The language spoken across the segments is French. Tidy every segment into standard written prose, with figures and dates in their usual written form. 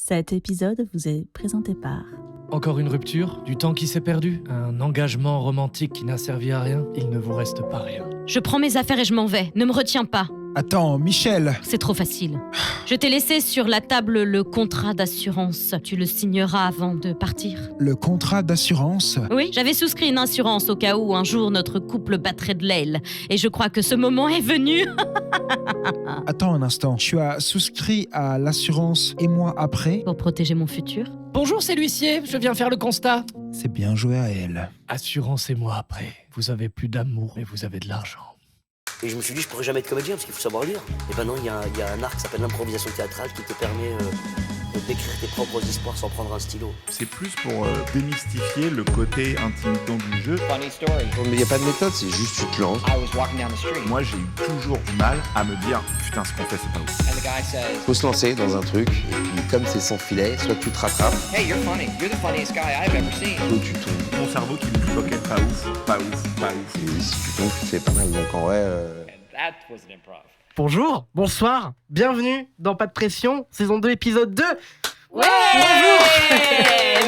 Cet épisode vous est présenté par... Encore une rupture, du temps qui s'est perdu, un engagement romantique qui n'a servi à rien, il ne vous reste pas rien. Je prends mes affaires et je m'en vais, ne me retiens pas. Attends, Michel. C'est trop facile. Je t'ai laissé sur la table le contrat d'assurance. Tu le signeras avant de partir. Le contrat d'assurance. Oui, j'avais souscrit une assurance au cas où un jour notre couple battrait de l'aile. Et je crois que ce moment est venu. Attends un instant, tu as souscrit à l'assurance et moi après? Pour protéger mon futur. Bonjour, c'est l'huissier, je viens faire le constat. C'est bien joué à elle. Assurance et moi après. Vous avez plus d'amour et vous avez de l'argent. Et je me suis dit, je pourrais jamais être comédien parce qu'il faut savoir lire. Et ben non, il y a un art qui s'appelle l'improvisation théâtrale qui te permet d'écrire tes propres histoires sans prendre un stylo. C'est plus pour démystifier le côté intimidant du jeu. Funny story. Mais il n'y a pas de méthode, c'est juste tu te lances. I was walking down the street Moi, j'ai eu toujours du mal à me dire putain, ce qu'on fait, c'est pas ouf. and the guy says, Faut se lancer dans un truc, et puis comme c'est sans filet, soit tu te rattrapes, "Hey, you're funny. You're the funniest guy I've ever seen." soit tu tombes. Mon cerveau qui me dit ok, pas ouf, pas ouf, pas ouf. Et si tu tombes, c'est pas mal. Donc en vrai, And that was an improv. Bonjour, bonsoir, bienvenue dans Pas de pression, saison 2, épisode 2. Ouais.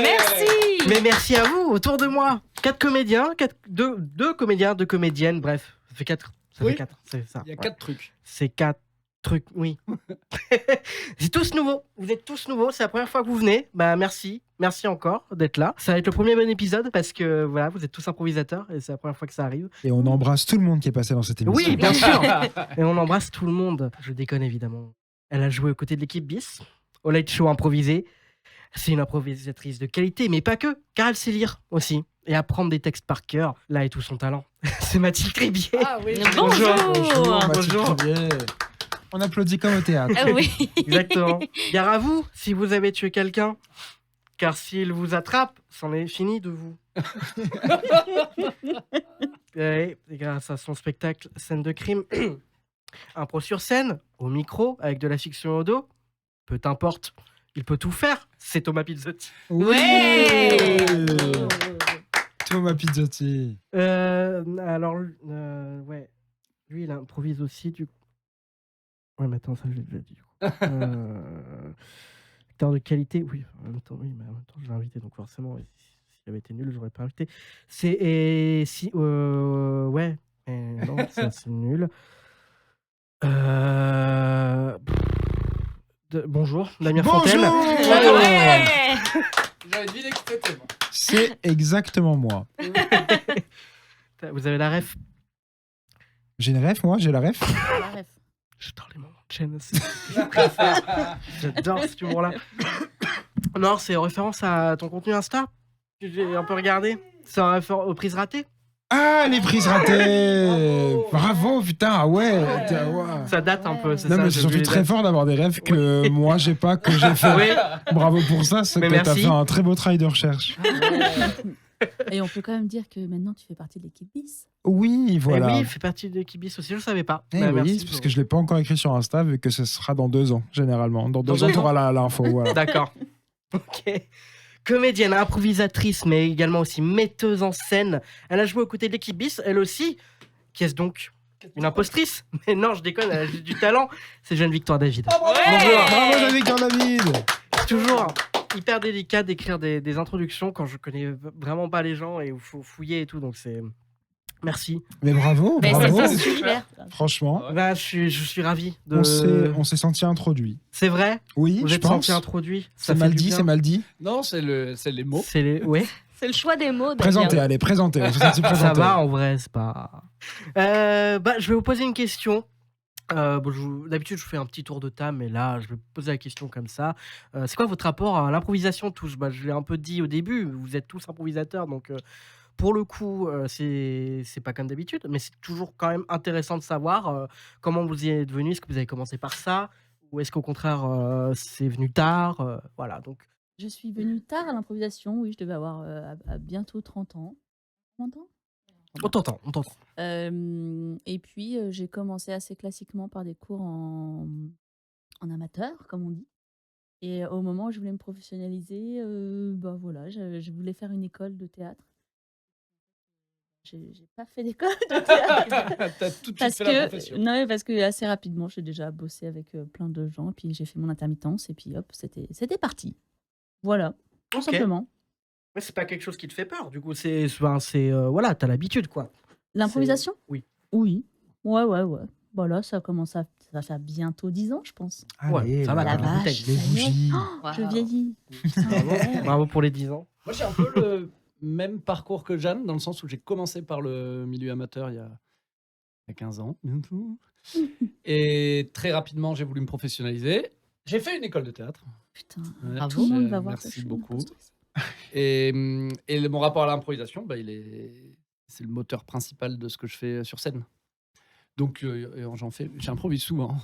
Merci. Mais merci à vous, autour de moi. 4 comédiens, deux comédiens, 2 comédiennes, bref, ça fait 4. Ça Oui. fait 4, c'est ça. Il y a ouais. 4 trucs. C'est 4 trucs, oui. C'est tous nouveaux, vous êtes tous nouveaux, c'est la première fois que vous venez. Bah merci encore d'être là. Ça va être le premier bon épisode parce que voilà, vous êtes tous improvisateurs et c'est la première fois que ça arrive. Et on embrasse tout le monde qui est passé dans cette émission. Oui, bien sûr. Et on embrasse tout le monde. Je déconne évidemment. Elle a joué aux côtés de l'équipe BIS, au Late Show improvisé. C'est une improvisatrice de qualité, mais pas que, car elle sait lire aussi et apprendre des textes par cœur. Là est tout son talent. C'est Mathilde Tribier. Ah oui. Bonjour. Mathilde Bonjour. Tribier. On applaudit comme au théâtre. Ah oui. Exactement. Gare à vous si vous avez tué quelqu'un, car s'il vous attrape, c'en est fini de vous. Et grâce à son spectacle Scène de crime, impro sur scène, au micro, avec de la fiction au dos, peu importe, il peut tout faire. C'est Thomas Pizzotti. Ouais. Thomas Pizzotti. Alors, ouais, lui il improvise aussi du coup. Ouais, mais attends, ça je l'ai déjà dit. Du coup. Acteur de qualité, oui. En même temps, je l'ai invité, donc forcément, s'il avait été nul, j'aurais pas invité. Ouais, non, ça c'est nul. Bonjour, Damien Fontaine. Ouais. J'avais deviné que c'était moi. C'est exactement moi. Vous avez la ref. J'ai une ref, moi? J'ai la ref? J'adore les moments de chaîne aussi. Je préfère. J'adore cet humour-là. Non, c'est en référence à ton contenu Insta que j'ai un peu regardé. C'est en référence aux prises ratées. Ah, les prises ratées. Bravo, putain, ah ouais. Ça date un peu, c'est Non, ça. mais c'est j'ai vu surtout les très dates. fort d'avoir des rêves que moi j'ai pas, que j'ai fait. Oui. Bravo pour ça, c'est Mais que t'as merci. fait un très beau travail de recherche. Et on peut quand même dire que maintenant tu fais partie de l'équipe BIS. Oui, voilà. Et oui, il fait partie de l'équipe BIS aussi, je le savais pas. Eh Bah, oui, merci c'est parce pour- que je l'ai pas encore écrit sur Insta, vu que ce sera dans 2 ans, généralement. Dans 2 Dans ans, 2 tu auras l'info. Voilà. D'accord. Ok. Comédienne, improvisatrice, mais également aussi metteuse en scène. Elle a joué aux côtés de l'équipe BIS, elle aussi. Qu'est-ce donc? Une impostrice? Mais non, je déconne, elle a juste du talent. C'est jeune Victoire David. Bravo, Jean-Victor David. C'est toujours hyper délicat d'écrire des introductions quand je connais vraiment pas les gens et il faut fouiller et tout, donc c'est... Merci. Mais bravo, Mais bravo. c'est super. Franchement, Bah, je suis ravi de... on s'est senti introduit. C'est vrai? Oui, Vous je êtes pense. senti introduit? Ça C'est fait mal du dit, bien. c'est mal dit. Non, c'est les mots. C'est les... Ouais. C'est le choix des mots. Présentez, allez, présentez. On s'est senti Ça présenté. va en vrai, c'est pas... Bah, je vais vous poser une question. D'habitude, je fais un petit tour de table, mais là, je vais poser la question comme ça. C'est quoi votre rapport à l'improvisation tous? Bah, je l'ai un peu dit au début, vous êtes tous improvisateurs, donc pour le coup, c'est pas comme d'habitude, mais c'est toujours quand même intéressant de savoir comment vous y êtes venu. Est-ce que vous avez commencé par ça? Ou est-ce qu'au contraire, c'est venu tard? Voilà, donc... Je suis venue tard à l'improvisation, oui, je devais avoir à bientôt 30 ans. 30 ans? On t'entend. Et puis, j'ai commencé assez classiquement par des cours en amateur, comme on dit. Et au moment où je voulais me professionnaliser, bah voilà, je voulais faire une école de théâtre. j'ai pas fait d'école de théâtre. T'as tout de suite Parce fait la que profession. non, mais parce que assez rapidement, j'ai déjà bossé avec, plein de gens et puis j'ai fait mon intermittence et puis hop, c'était parti. Voilà, tout Ok. simplement. Mais c'est pas quelque chose qui te fait peur, du coup, voilà, t'as l'habitude, quoi. L'improvisation? Oui. Oui. Ouais. Voilà, ça va faire bientôt 10 ans, je pense. Allez, ça va, La t'as la vache, bouteille. les ça y est. bougies. Je vieillis. Bravo, bravo pour les 10 ans. Moi, j'ai un peu le même parcours que Jeanne, dans le sens où j'ai commencé par le milieu amateur il y a 15 ans. Et très rapidement, j'ai voulu me professionnaliser. J'ai fait une école de théâtre. Putain, Ouais, Bravo. tout le monde va voir ce merci film, beaucoup. pas stressé. Et mon rapport à l'improvisation, c'est le moteur principal de ce que je fais sur scène. Donc, j'improvise souvent.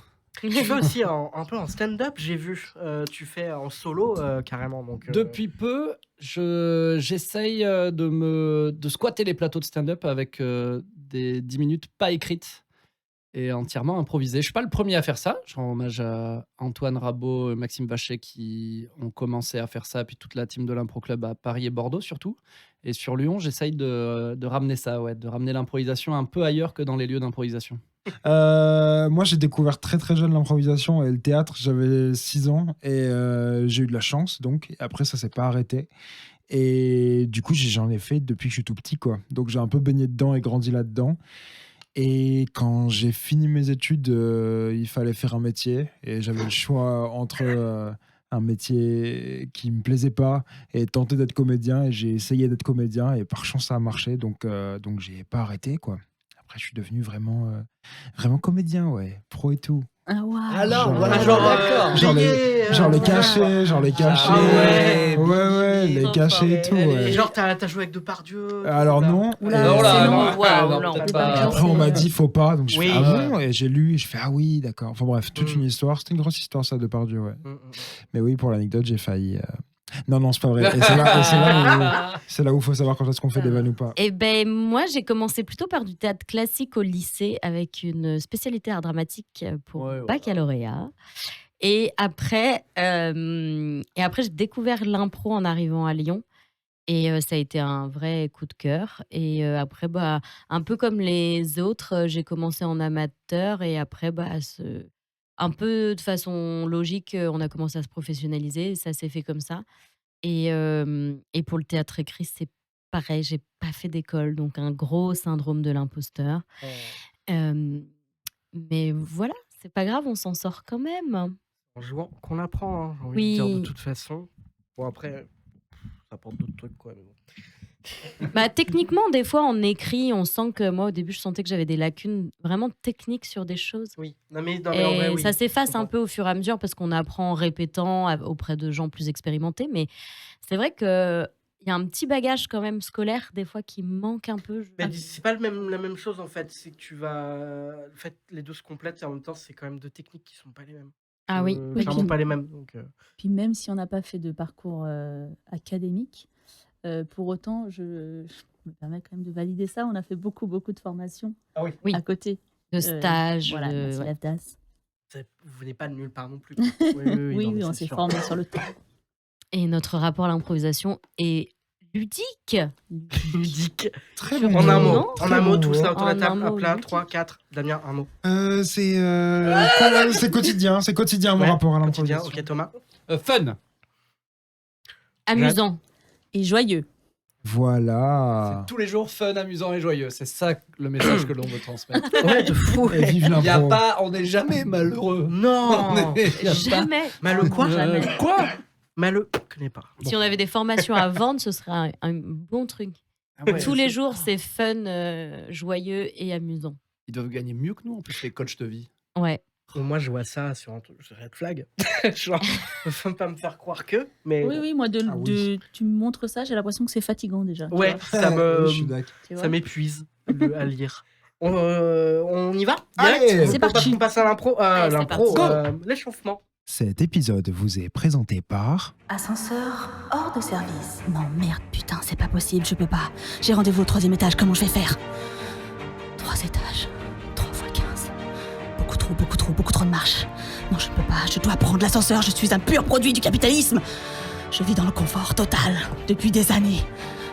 Tu fais aussi un peu en stand-up, j'ai vu. Tu fais en solo, carrément. Donc, Depuis peu, j'essaye de squatter les plateaux de stand-up avec des 10 minutes pas écrites et entièrement improvisées. Je suis pas le premier à faire ça. Je rends hommage à Antoine Rabot, Maxime Vachet qui ont commencé à faire ça, puis toute la team de l'Impro Club à Paris et Bordeaux surtout. Et sur Lyon, j'essaye de ramener ça, de ramener l'improvisation un peu ailleurs que dans les lieux d'improvisation. Moi, j'ai découvert très très jeune l'improvisation et le théâtre. J'avais 6 ans et j'ai eu de la chance. Donc, et après, ça s'est pas arrêté. Et du coup, j'en ai fait depuis que je suis tout petit, quoi. Donc, j'ai un peu baigné dedans et grandi là-dedans. Et quand j'ai fini mes études, il fallait faire un métier. Et j'avais le choix entre un métier qui me plaisait pas et tenter d'être comédien. Et j'ai essayé d'être comédien et par chance, ça a marché. Donc j'ai pas arrêté, quoi. Après, je suis devenu vraiment comédien, ouais, pro et tout. Ah waouh. Alors, voilà, d'accord. Genre les Payé, cachets, ouais, ouais, les trop cachets et fort. tout, Et ouais. genre, t'as joué avec Depardieu. Alors non. Oula, Et Non, là, c'est non, long. waouh, non, non, peut-être c'est pas. pas après, on m'a dit faut pas, donc je Oui. fais ah bon, et j'ai lu, et je fais ah oui, d'accord. Enfin bref, toute Mm. une histoire. C'était une grosse histoire ça, Depardieu, ouais. Mais oui, pour l'anecdote, j'ai failli. Non, c'est pas vrai. Et c'est là où il faut savoir quand est-ce qu'on fait des vannes ou pas. Eh ben moi, j'ai commencé plutôt par du théâtre classique au lycée avec une spécialité art dramatique pour Ouais, baccalauréat. Et après, j'ai découvert l'impro en arrivant à Lyon. Et ça a été un vrai coup de cœur. Et après, un peu comme les autres, j'ai commencé en amateur. Et après, un peu de façon logique, on a commencé à se professionnaliser. Et ça s'est fait comme ça. Et pour le théâtre écrit, c'est pareil. J'ai pas fait d'école, donc un gros syndrome de l'imposteur. Mais voilà, c'est pas grave, on s'en sort quand même. En jouant qu'on apprend, hein, j'ai envie de dire, de Oui. toute façon. Bon, après, ça apporte d'autres trucs, quoi. Mais bon. Techniquement, des fois, en écrit, on sent que moi, au début, je sentais que j'avais des lacunes vraiment techniques sur des choses. Oui. Non, mais en vrai, Et oui. ça s'efface Je comprends. un peu au fur et à mesure parce qu'on apprend en répétant auprès de gens plus expérimentés. Mais c'est vrai qu'il y a un petit bagage quand même scolaire, des fois, qui manque un peu. Mais c'est pas la même chose, en fait. C'est que tu vas. En fait, les deux se complètent et en même temps, c'est quand même deux techniques qui sont pas les mêmes. Ah oui. Clairement puis- pas les mêmes. Donc, Puis même si on n'a pas fait de parcours académique, pour autant, je me permets quand même de valider ça. On a fait beaucoup de formations Oui. à côté. De stage. Voilà, merci ouais. l'AFDAS. vous venez pas de nulle part non plus. Oui, non, mais on c'est s'est sûr. formé sur le temps. Et notre rapport à l'improvisation est ludique. Ludique. Très Sur bon. En un Non, mot, en un mot, tout ça autour de la En table. un Hop mot, là, ludique. 3, 4. Damien, un mot. C'est quotidien mon Ouais, rapport à quotidien. l'improvisation. Ok, Thomas. Fun. Amusant. Et joyeux. Voilà. Tous les jours, fun, amusant et joyeux. C'est ça le message que l'on veut transmettre. Ouais, de fou. Et vive Y a l'impro. pas, on n'est jamais malheureux. Non. Y a pas- Jamais. Malheureux quoi Jamais. Quoi Malheureux. Je connais pas. Si on avait des formations à vendre, ce serait un bon truc. Ah ouais, Tous les c'est- jours, c'est fun, joyeux et amusant. Ils doivent gagner mieux que nous, en plus, les coachs de vie. Ouais. Bon, moi, je vois ça sur un truc, red flag. Genre, faut pas me faire croire que. Mais Oui, moi, Ah oui. tu me montres ça, j'ai l'impression que c'est fatigant déjà. tu ouais, vois. ça me, Oui, je suis d'accord. Tu vois. ça m'épuise à lire. On y va Allez, direct. c'est On peut parti. pas passer à l'impro. Allez, c'est L'impro, parti. l'échauffement. Cet épisode vous est présenté par... Ascenseur hors de service. Non, merde, putain, c'est pas possible, je peux pas. J'ai rendez-vous au 3e étage, comment je vais faire 3 étages, 3 x 15. Beaucoup trop de marche. Non, je ne peux pas, je dois prendre l'ascenseur, je suis un pur produit du capitalisme. Je vis dans le confort total depuis des années.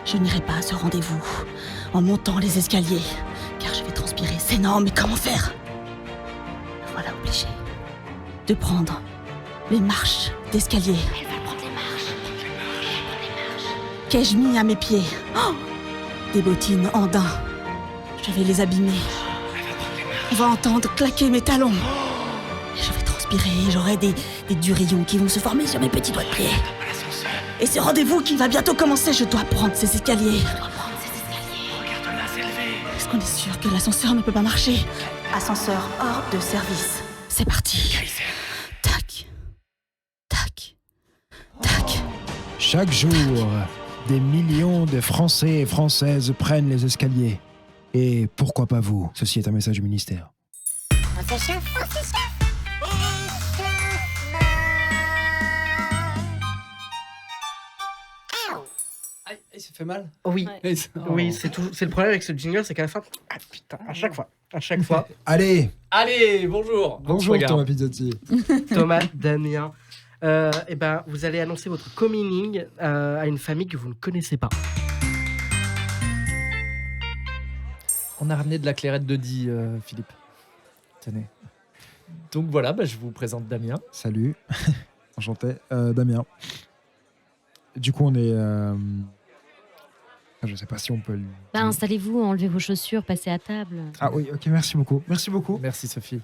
Je n'irai pas à ce rendez-vous en montant les escaliers, car je vais transpirer. C'est énorme, mais comment faire? Me voilà obligée de prendre les marches d'escalier. Elle va prendre les marches. Qu'ai-je mis à mes pieds? Oh, des bottines en daim. Je vais les abîmer. On va entendre claquer mes talons. Et je vais transpirer, j'aurai des durillons qui vont se former sur mes petits doigts de pied. Et ce rendez-vous qui va bientôt commencer, je dois prendre ces escaliers. Regarde-la s'élever. Est-ce qu'on est sûr que l'ascenseur ne peut pas marcher? Ascenseur hors de service. C'est parti. Tac. Tac. Tac. Chaque jour, des millions de Français et Françaises prennent les escaliers. Et pourquoi pas vous? Ceci est un message du ministère. Aïe, il s'est fait mal. Oui, Oh. oui, c'est le problème avec ce jingle, c'est qu'à la fin, ah putain, à chaque fois, Allez, Allez, bonjour. bonjour Regarde. Thomas Pizzotti. Thomas, Damien, et ben, vous allez annoncer votre coming à une famille que vous ne connaissez pas. On a ramené de la clairette de Die, Philippe. Tenez. Donc voilà, je vous présente Damien. Salut, enchanté, Damien. Du coup, on est... Je sais pas si on peut... Installez-vous, enlevez vos chaussures, passez à table. Ah oui, ok, merci beaucoup. Merci beaucoup. Merci Sophie.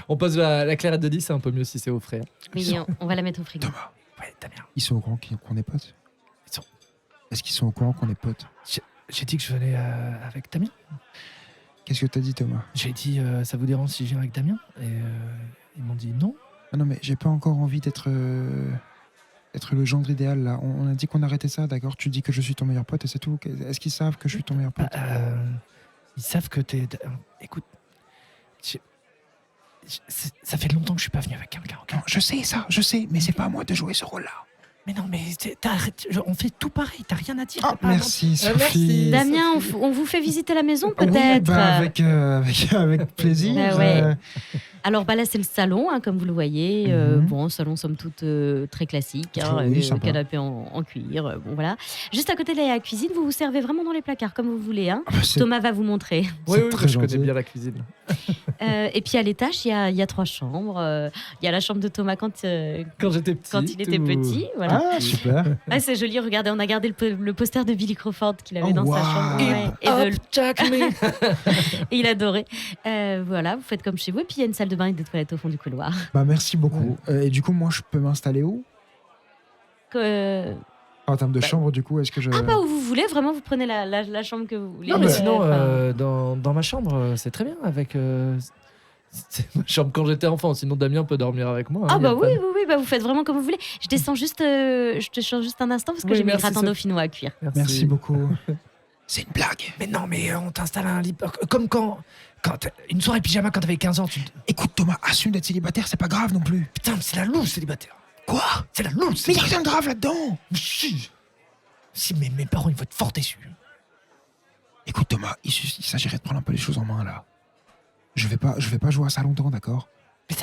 On pose la clairette de Die, c'est un peu mieux si c'est au frais. Oui, on va la mettre au frigo. Thomas, Ouais, Damien. ils sont au courant qu'on est potes? Ils sont- Est-ce qu'ils sont au courant qu'on est potes? J'ai dit que je venais avec Damien. Qu'est-ce que t'as dit, Thomas? J'ai dit, ça vous dérange si je viens avec Damien? Et ils m'ont dit non. Ah non, mais j'ai pas encore envie d'être le gendre idéal, là. On a dit qu'on arrêtait ça, d'accord? Tu dis que je suis ton meilleur pote et c'est tout. Est-ce qu'ils savent que je suis ton meilleur pote? Ils savent que t'es... Écoute, ça fait longtemps que je suis pas venu avec quelqu'un. Ok. Non, je sais, mais c'est pas à moi de jouer ce rôle-là. Mais non, mais on fait tout pareil, t'as rien à dire. Oh, t'as pas à merci, mentir. Sophie. Damien, on vous fait visiter la maison Oui, peut-être? avec plaisir. Bah ouais. Alors là c'est le salon, hein, comme vous le voyez. Bon, salon somme toute très classique, hein, Oui, sympa. canapé en cuir. Bon voilà. Juste à côté de la cuisine, vous vous servez vraiment dans les placards comme vous voulez. Hein. Ah bah, c'est Thomas va vous montrer. Oui, très je connais gentil. bien la cuisine. Et puis à l'étage, il y a 3 chambres. Il y a la chambre de Thomas quand Quand j'étais petit. il était tout- petit. Voilà. Ah, super. Ah, c'est joli. Regardez, on a gardé le poster de Billy Crawford qu'il avait Oh, dans sa wow. chambre. Ouais. Hop, Jack me. Et il adorait. Voilà, vous faites comme chez vous. Et puis il y a une salle de bain et des toilettes au fond du couloir. Bah, merci beaucoup. Et du coup, moi, je peux m'installer où? En termes de chambre, du coup, est-ce que je... Ah bah où vous voulez, vraiment, vous prenez la chambre que vous voulez. Non, mais bah, sinon, enfin, dans ma chambre, c'est très bien avec. C'est ma chambre quand j'étais enfant. Sinon, Damien peut dormir avec moi. Ah hein, y bah a pas oui, de- oui, oui, bah vous faites vraiment comme vous voulez. Je descends juste, je te change juste un instant parce que Oui, j'ai mis le merci, gratin Sophie. dauphinois à cuire. Merci beaucoup. C'est une blague. Mais non, mais on t'installe un lit. Comme quand une soirée pyjama quand t'avais 15 ans. Écoute, Thomas, assume d'être célibataire, c'est pas grave non plus. Putain, mais c'est la loose célibataire. Quoi? C'est la loose Mais y a célibataire. rien de grave là-dedans. Mais si, mais mes parents, ils vont être fort déçus. Écoute, Thomas, il s'agirait de prendre un peu les choses en main, là. Je vais pas jouer à ça longtemps, d'accord? Mais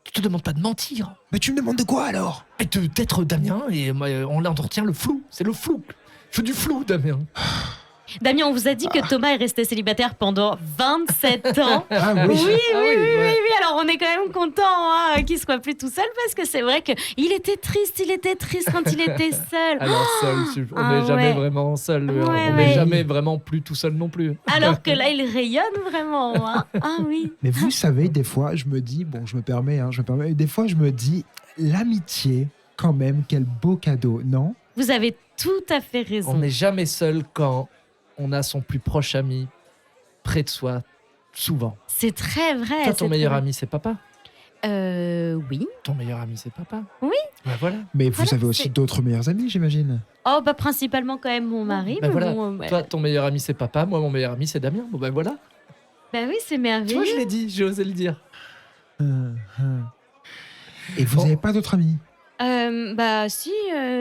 tu te demandes pas de mentir. Mais tu me demandes de quoi, alors? Mais d'être Damien et moi, on retient le flou. C'est le flou. Je fais du flou, Damien. Damien, on vous a dit que Thomas est resté célibataire pendant 27 ans. Ah Oui, oui. oui, Ah oui, oui, oui, ouais. oui. Alors on est quand même content hein, qu'il soit plus tout seul parce que c'est vrai qu'il était triste quand il était seul. Alors seul, on Ah n'est jamais ouais. vraiment seul. Ouais, on ouais. n'est jamais vraiment plus tout seul non plus. Alors que là, il rayonne vraiment. Hein. Ah oui. Mais vous savez, des fois, je me dis, je me permets, des fois, je me dis, l'amitié, quand même, quel beau cadeau, non? Vous avez tout à fait raison. On n'est jamais seul quand on a son plus proche ami près de soi, souvent. C'est très vrai. Toi, ton c'est meilleur très ami, c'est papa. Oui. Ton meilleur ami, c'est papa. Oui. Bah voilà. Mais vous Voilà, avez aussi c'est- d'autres meilleurs amis, j'imagine. Oh, bah principalement quand même mon mari. Bah mais voilà. bon, ouais. Toi, ton meilleur ami, c'est papa. Moi, mon meilleur ami, c'est Damien. Bon, bah voilà. Bah oui, c'est Tu merveilleux. vois, je l'ai dit, j'ai osé le dire. Et vous Bon. n'avez pas d'autres amis? Bah si,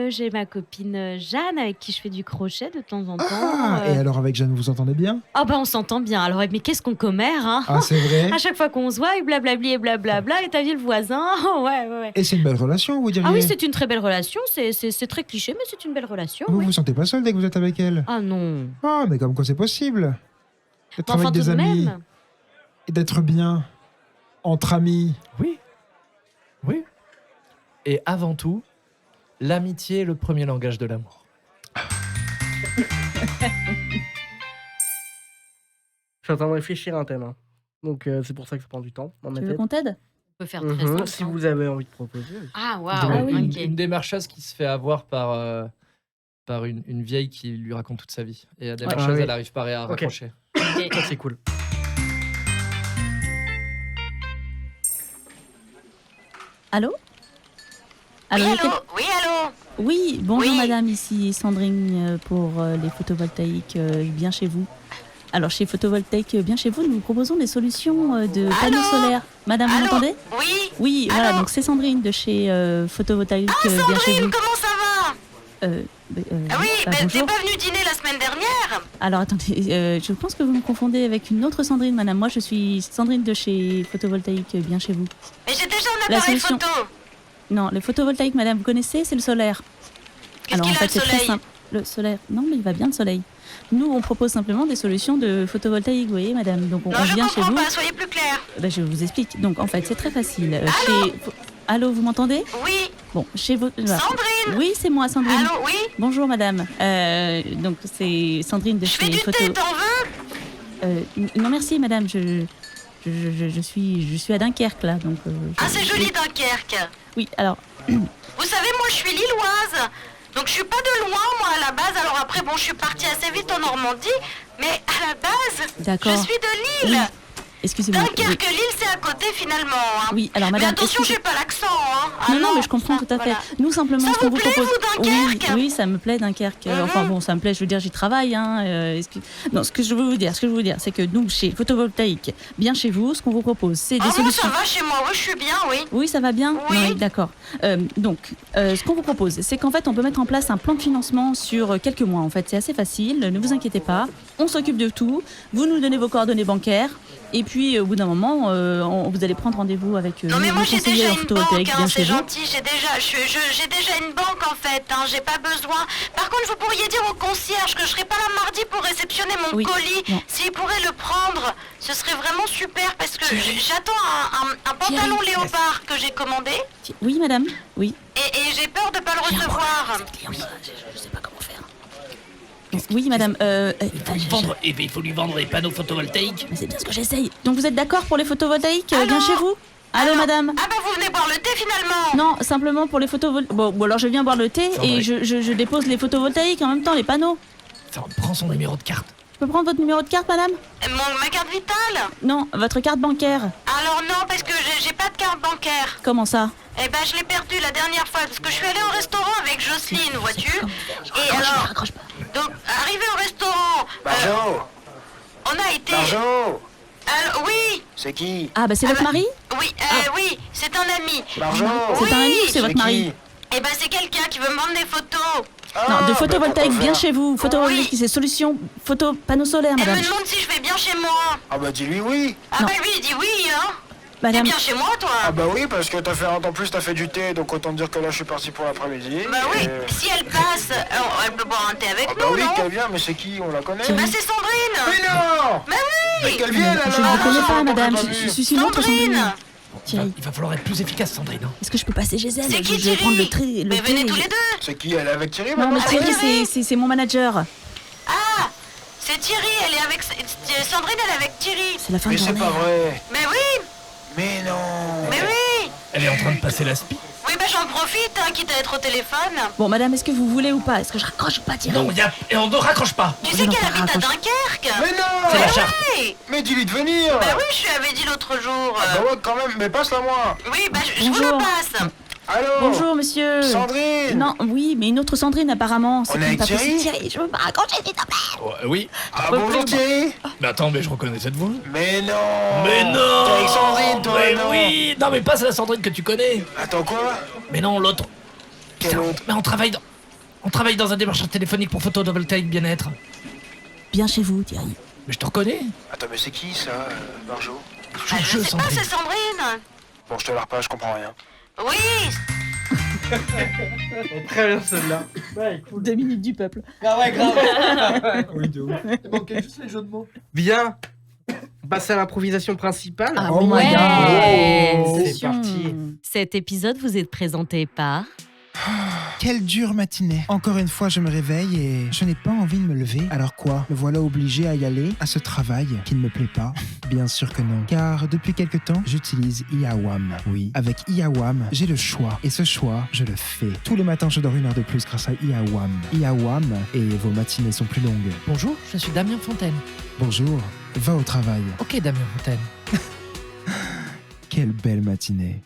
j'ai ma copine Jeanne avec qui je fais du crochet de temps en temps. Ah, et alors avec Jeanne, vous entendez bien? Ah bah on s'entend bien. Alors mais qu'est-ce qu'on commère, hein? Ah, c'est vrai? À chaque fois qu'on se voit, il blablabli et blablabla, et t'as vu le voisin? Ouais. Et c'est une belle relation, vous diriez? Ah oui, c'est une très belle relation. C'est très cliché, mais c'est une belle relation. Vous Oui. vous sentez pas seul dès que vous êtes avec elle? Ah non. Ah, mais comme quoi c'est possible d'être Enfin, avec tout des de amis même. et d'être bien entre amis. Oui. Oui. Et avant tout, l'amitié est le premier langage de l'amour. Je suis en train de réfléchir à un thème. Hein. Donc c'est pour ça que ça prend du temps dans ma Tu veux tête. qu'on t'aide? On peut faire très simple. Si hein. vous avez envie de proposer. Ah De waouh. la- Une, Ok. une démarcheuse qui se fait avoir par une vieille qui lui raconte toute sa vie. Et la démarcheuse, Ah oui. elle n'arrive pas à Ok. raccrocher. Ça, c'est cool. Allô? Allô, il y a quel- Oui, allô. Oui, bonjour Oui. madame, ici Sandrine pour les photovoltaïques bien chez vous. Alors chez Photovoltaïque bien chez vous, nous vous proposons des solutions de panneaux solaires. Madame, vous Allô? m'entendez? Oui. Oui, voilà, Allô? donc c'est Sandrine de chez Photovoltaïque Ah, bien chez Sandrine, vous. comment ça va? Ah oui, bah, t'es bonjour. pas venue dîner la semaine dernière? Alors attendez, je pense que vous me confondez avec une autre Sandrine, madame. Moi je suis Sandrine de chez Photovoltaïque bien chez vous. Mais j'ai déjà un La appareil solution- photo. Non, le photovoltaïque, madame, vous connaissez, c'est le solaire. Qu'est-ce Alors en qu'il a, fait, le c'est très soleil? simple. Le solaire, non, mais il va bien le soleil. Nous, on propose simplement des solutions de photovoltaïque, vous voyez, madame. Donc on Non, je vient chez comprends vous. pas, soyez plus clair. Ben, je vous explique. Donc en fait, c'est très facile. Allô? Allô, vous m'entendez? Oui. Bon, chez vous. Sandrine? Oui, c'est moi, Sandrine. Allô, oui? Bonjour, madame. Donc c'est Sandrine de Je fais chez du Photo. thé, t'en veux? Non, merci, madame. Je suis à Dunkerque là, donc. Ah, c'est joli Dunkerque. Oui, alors. Vous savez, moi, je suis lilloise. Donc, je suis pas de loin, moi, à la base. Alors après, bon, je suis partie assez vite en Normandie. Mais à la base, D'accord. je suis de Lille. Oui. Excusez-moi. Dunkerque, Lille, c'est à côté, finalement. Hein. Oui, alors Mais madame. attention, excusez- j'ai pas l'accent. Hein. Ah Non, mais je comprends tout à fait. voilà. Nous, simplement, Ça ce qu'on vous vous plaît, propose. vous, oui, Dunkerque? oui, ça me plaît, Dunkerque. Enfin bon, ça me plaît, je veux dire, j'y travaille. Hein, Non, ce que je veux vous dire, c'est que nous, chez Photovoltaïque, bien chez vous, ce qu'on vous propose, c'est des Ah, moi, solutions. ça va chez moi, oui, je suis bien, oui. Oui, ça va bien. Oui. Oui, d'accord. Ce qu'on vous propose, c'est qu'en fait, on peut mettre en place un plan de financement sur quelques mois. En fait, c'est assez facile. Ne vous inquiétez pas. On s'occupe de tout. Vous nous donnez vos coordonnées bancaires. Et puis, au bout d'un moment, vous allez prendre rendez-vous avec Non, mais nos moi, j'ai conseillers déjà en une photovoltaïque banque, bien hein, chez c'est vous. gentil. J'ai déjà une banque, en fait. Hein, j'ai pas besoin. Par contre, vous pourriez dire au concierge que je serai pas là mardi pour réceptionner mon Oui. colis. Non. S'il pourrait le prendre, ce serait vraiment super parce que j'attends un pantalon Thierry. léopard que j'ai commandé Oui, madame. Oui. et j'ai peur de pas le recevoir. Je sais pas comment faire. Oui, madame. Il faut lui vendre les panneaux photovoltaïques. Mais c'est bien ce que j'essaye. Donc vous êtes d'accord pour les photovoltaïques Allô? bien chez vous? Allô, madame? Ah bah vous venez boire le thé finalement. Non, simplement pour les photovoltaïques. Bon, alors je viens boire le thé et je dépose les photovoltaïques en même temps, les panneaux. Prends son numéro de carte. Je peux prendre votre numéro de carte, madame? Ma carte vitale? Non, votre carte bancaire. Alors non, parce que j'ai pas de carte bancaire. Comment ça? Eh ben, je l'ai perdu la dernière fois parce que je suis allée au restaurant avec Jocelyne, vois-tu? Et alors, donc, arrivé au restaurant, Marjo on a été. Marjo Alors, oui, C'est qui Ah, bah c'est votre mari? oui, oui, c'est un ami. Marjo C'est un ami ou c'est votre mari? Eh ben, c'est quelqu'un qui veut me vendre des photos. Non, de photovoltaïque bien chez vous. Oui. Photovoltaïque, c'est solution photo panneaux solaires, Elle madame. me demande si je vais bien chez moi. Ah bah dis-lui oui. Ah Non. bah lui, il dit oui, hein. T'es Madame, bien chez moi, toi? Ah bah oui, parce que en plus t'as fait du thé, donc autant dire que là je suis parti pour l'après-midi. Bah oui, et- si elle passe, elle peut boire un thé avec Ah nous, bah oui, non? qu'elle vient, mais c'est qui? On la connaît? Bah c'est Sandrine. Mais non Bah oui. Mais qu'elle vienne je ne alors vous connais pas, on madame. l'a Je vu. suis une autre Sandrine. Sandrine. Thierry, Il va falloir être plus efficace, Sandrine. hein. est-ce que je peux passer chez elle? C'est qui, Je vais prendre le Thierry? thé. Mais venez tous les deux. C'est qui? Elle est avec Thierry Non, maintenant? mais Thierry, Thierry. c'est mon manager. Ah, c'est Thierry, elle est avec... Sandrine, elle est avec Thierry. C'est la fin Mais de c'est journée. pas vrai. Mais oui, Mais non. mais oui. Elle est en train de passer la spi. Oui, bah j'en profite, hein, quitte à être au téléphone. Bon, madame, est-ce que vous voulez ou pas? Est-ce que je raccroche ou pas, Thierry? Non, et on ne raccroche pas. Tu Je sais n'en qu'elle parle habite à pas, Dunkerque. Mais non C'est la charte. Oui. Mais dis-lui de venir. Bah oui, je lui avais dit l'autre jour. Ah bah ouais, quand même, mais passe-la moi. Oui, bah je vous le Bonjour. passe. Allô Bonjour, monsieur. Sandrine Non, oui, mais une autre Sandrine, apparemment. C'est On est avec pas possible. Thierry Thierry, je veux pas raccrocher, s'il te plaît. Oui. Ah bonjour Thierry. Mais attends, mais je reconnais cette voix. Mais non. Mais non. T'es avec Sandrine, toi, Mais non oui. Non, mais pas c'est la Sandrine que tu connais. Attends quoi? Mais non, l'autre. Quel Putain, autre mais on travaille dans un démarchage téléphonique pour photovoltaïque bien-être. Bien chez vous, Thierry. Mais je te reconnais. Attends, mais c'est qui ça, Marjo? Je sais pas, c'est Sandrine. Bon, je te la repars, je comprends rien. Oui. Très bien celle-là. Ouais, cool. 2 minutes du peuple. Ah ouais, grave. Oui, de ouf. Il manquait juste les jeux de mots. Bien. On passe à l'improvisation principale. Ah, Oh my Ouais. god. C'est parti. Cet épisode vous est présenté par... Quelle dure matinée. Encore une fois, je me réveille et je n'ai pas envie de me lever. Alors quoi? Me voilà obligé à y aller, à ce travail qui ne me plaît pas? Bien sûr que non. Car depuis quelque temps, j'utilise IAWAM. Oui, avec IAWAM, j'ai le choix. Et ce choix, je le fais. Tous les matins, je dors 1 heure de plus grâce à IAWAM. IAWAM, et vos matinées sont plus longues. Bonjour, je suis Damien Fontaine. Bonjour, va au travail. Ok, Damien Fontaine. Quelle belle matinée.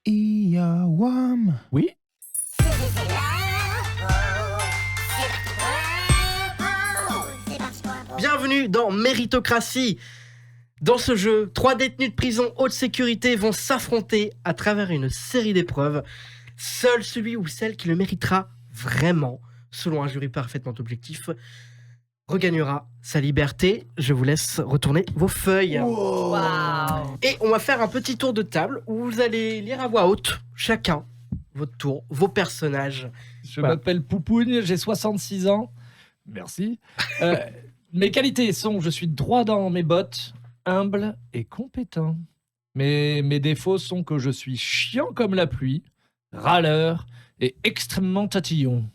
IAWAM. Oui? Bienvenue dans Méritocratie. Dans ce jeu, 3 détenus de prison haute sécurité vont s'affronter à travers une série d'épreuves. Seul celui ou celle qui le méritera vraiment, selon un jury parfaitement objectif, regagnera sa liberté. Je vous laisse retourner vos feuilles. Wow. Et on va faire un petit tour de table où vous allez lire à voix haute, chacun, votre tour, vos personnages. Je m'appelle Poupougne, j'ai 66 ans. Merci. Mes qualités sont, je suis droit dans mes bottes, humble et compétent. Mais mes défauts sont que je suis chiant comme la pluie, râleur et extrêmement tatillon.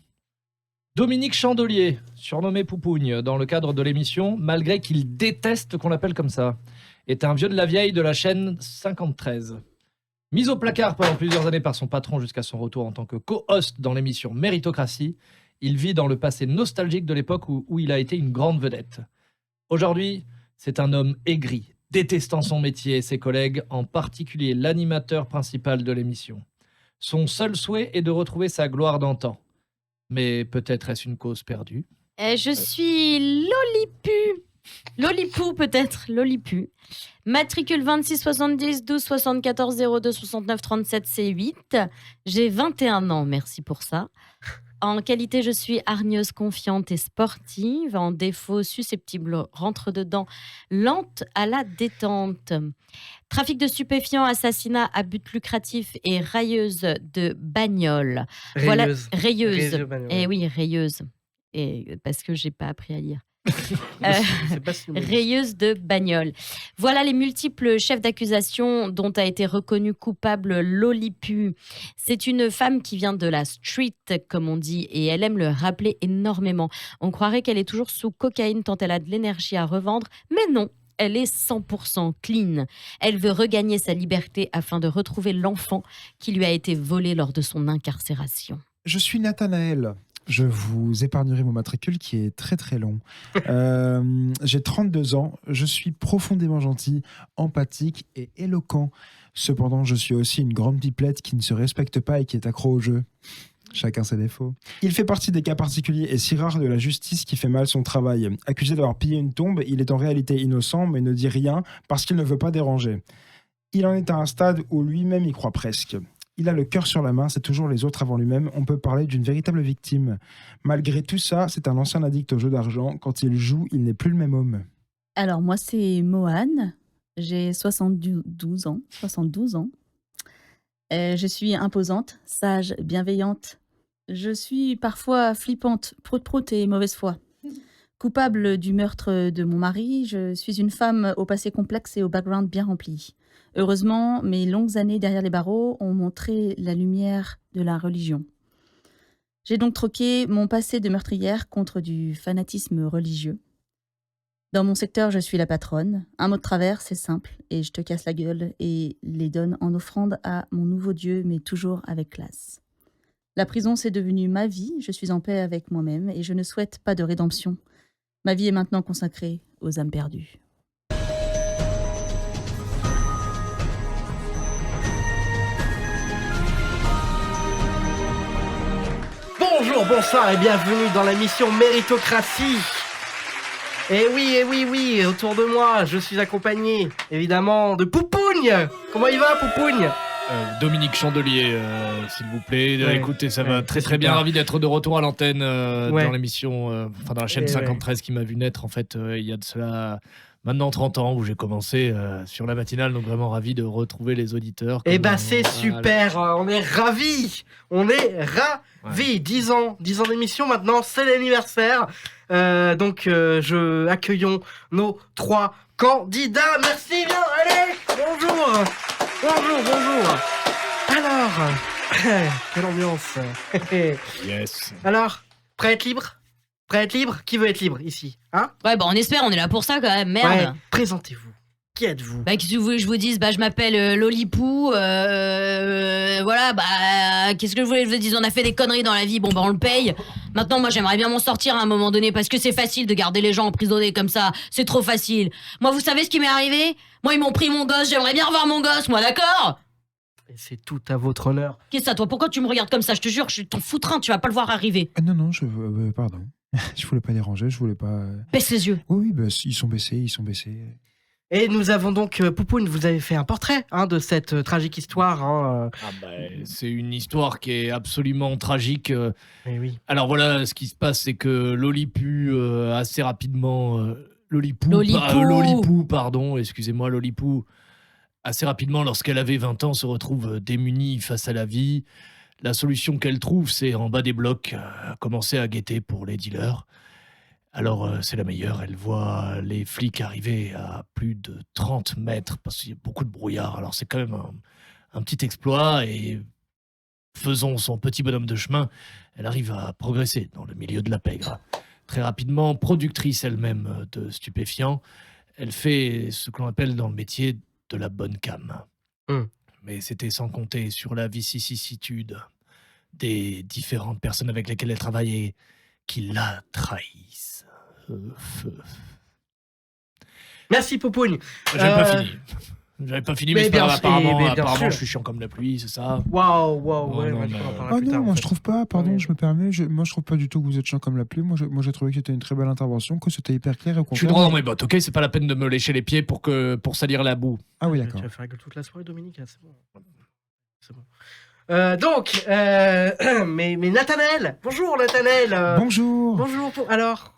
Dominique Chandelier, surnommé Poupougne dans le cadre de l'émission, malgré qu'il déteste qu'on l'appelle comme ça, est un vieux de la vieille de la chaîne 5013. Mis au placard pendant plusieurs années par son patron jusqu'à son retour en tant que co-host dans l'émission Méritocratie, il vit dans le passé nostalgique de l'époque où il a été une grande vedette. Aujourd'hui, c'est un homme aigri, détestant son métier et ses collègues, en particulier l'animateur principal de l'émission. Son seul souhait est de retrouver sa gloire d'antan. Mais peut-être est-ce une cause perdue? Je suis Lolipou peut-être, Lolipu. Matricule 26 70 12 74 02 69 37 C8. J'ai 21 ans, merci pour ça. En qualité, je suis hargneuse, confiante et sportive. En défaut, susceptible, rentre-dedans, lente à la détente. Trafic de stupéfiants, assassinat à but lucratif et railleuse de bagnole. Voilà, rayeuse. de bagnole. Eh oui, rayeuse. Et parce que j'ai pas appris à lire. C'est pas si mal. Rayeuse de bagnole. Voilà les multiples chefs d'accusation dont a été reconnue coupable Lolipu. C'est une femme qui vient de la street, comme on dit, et elle aime le rappeler énormément. On croirait qu'elle est toujours sous cocaïne tant elle a de l'énergie à revendre, mais non. Elle est 100% clean. Elle veut regagner sa liberté afin de retrouver l'enfant qui lui a été volé lors de son incarcération. Je suis Nathanaël. Je vous épargnerai mon matricule qui est très très long. J'ai 32 ans, je suis profondément gentil, empathique et éloquent. Cependant, je suis aussi une grande pipelette qui ne se respecte pas et qui est accro au jeu. Chacun ses défauts. Il fait partie des cas particuliers et si rares de la justice qui fait mal son travail. Accusé d'avoir pillé une tombe, il est en réalité innocent mais ne dit rien parce qu'il ne veut pas déranger. Il en est à un stade où lui-même y croit presque. Il a le cœur sur la main, c'est toujours les autres avant lui-même. On peut parler d'une véritable victime. Malgré tout ça, c'est un ancien addict au jeu d'argent. Quand il joue, il n'est plus le même homme. Alors, moi, c'est Mohan. J'ai 72 ans. Je suis imposante, sage, bienveillante. Je suis parfois flippante, prout-prout et mauvaise foi. Coupable du meurtre de mon mari, je suis une femme au passé complexe et au background bien rempli. Heureusement, mes longues années derrière les barreaux ont montré la lumière de la religion. J'ai donc troqué mon passé de meurtrière contre du fanatisme religieux. Dans mon secteur, je suis la patronne. Un mot de travers, c'est simple, et je te casse la gueule et les donne en offrande à mon nouveau Dieu, mais toujours avec classe. La prison, c'est devenu ma vie, je suis en paix avec moi-même et je ne souhaite pas de rédemption. Ma vie est maintenant consacrée aux âmes perdues. Bonjour, bonsoir et bienvenue dans la mission Méritocratie. Et oui, autour de moi, je suis accompagné, évidemment, de Poupougne. Comment il va, Poupougne? Dominique Chandelier, s'il vous plaît. Ouais, Écoutez, ça ouais, va très c'est très bien. super. Ravi d'être de retour à l'antenne Ouais. dans l'émission, dans la chaîne Et 53 qui m'a vu naître en fait il y a de cela maintenant 30 ans où j'ai commencé sur la matinale. Donc vraiment ravi de retrouver les auditeurs. Eh comme, ben c'est voilà. super, on est ravis, Ouais. 10 ans d'émission maintenant, c'est l'anniversaire. Accueillons nos 3 candidats. Merci bien, allez, bonjour. Alors, quelle ambiance. Yes. Alors, prêt à être libre? Qui veut être libre ici, hein? Ouais, bah on espère, on est là pour ça quand même, merde. Ouais, présentez-vous. Qui êtes-vous? Bah, qu'est-ce que vous voulez que je vous dise? Bah, je m'appelle Lolipou. Voilà, bah, qu'est-ce que je voulais que je vous dise? On a fait des conneries dans la vie, bon, bah, on le paye. Maintenant, moi, j'aimerais bien m'en sortir à un moment donné parce que c'est facile de garder les gens emprisonnés comme ça. C'est trop facile. Moi, vous savez ce qui m'est arrivé? Moi, ils m'ont pris mon gosse, j'aimerais bien revoir mon gosse, moi, d'accord? Et c'est tout à votre honneur. Qu'est-ce que ça, toi? Pourquoi tu me regardes comme ça? Je te jure, je suis ton foutrin, tu vas pas le voir arriver. Non, pardon. Je voulais pas déranger, je voulais pas. Baisse les yeux. Oui, bah, ils sont baissés. Et nous avons donc, Poupoune, vous avez fait un portrait de cette tragique histoire. Ah bah, c'est une histoire qui est absolument tragique. Eh oui. Alors voilà, ce qui se passe, c'est que Lolipou, assez rapidement... Lolipou. Lolipou, pardon, excusez-moi, Lolipou. Assez rapidement, lorsqu'elle avait 20 ans, se retrouve démunie face à la vie. La solution qu'elle trouve, c'est en bas des blocs, commencer à guetter pour les dealers. Alors, c'est la meilleure. Elle voit les flics arriver à plus de 30 mètres parce qu'il y a beaucoup de brouillard. Alors, c'est quand même un petit exploit et faisant son petit bonhomme de chemin, elle arrive à progresser dans le milieu de la pègre. Très rapidement, productrice elle-même de stupéfiants, elle fait ce que l'on appelle dans le métier de la bonne cam. Mais c'était sans compter sur la vicissitude des différentes personnes avec lesquelles elle travaillait qui la trahissent. Merci, Poupoune. J'avais pas fini, mais c'est pas grave. Apparemment, je suis chiant comme la pluie, c'est ça? Waouh, ouais, non, ouais, mais- on en parlera Ah plus non, tard, moi en je fait. trouve pas, pardon, je me permets, moi je trouve pas du tout que vous êtes chiant comme la pluie. Moi j'ai trouvé que c'était une très belle intervention, que c'était hyper clair et au Je suis contraire- droit dans mes bottes, ok? C'est pas la peine de me lécher les pieds pour salir la boue. Ah oui, d'accord. Tu vas faire la gueule toute la soirée, Dominique, hein, c'est bon. Mais Nathanaël, bonjour Nathanaël. Bonjour. Bonjour. Alors,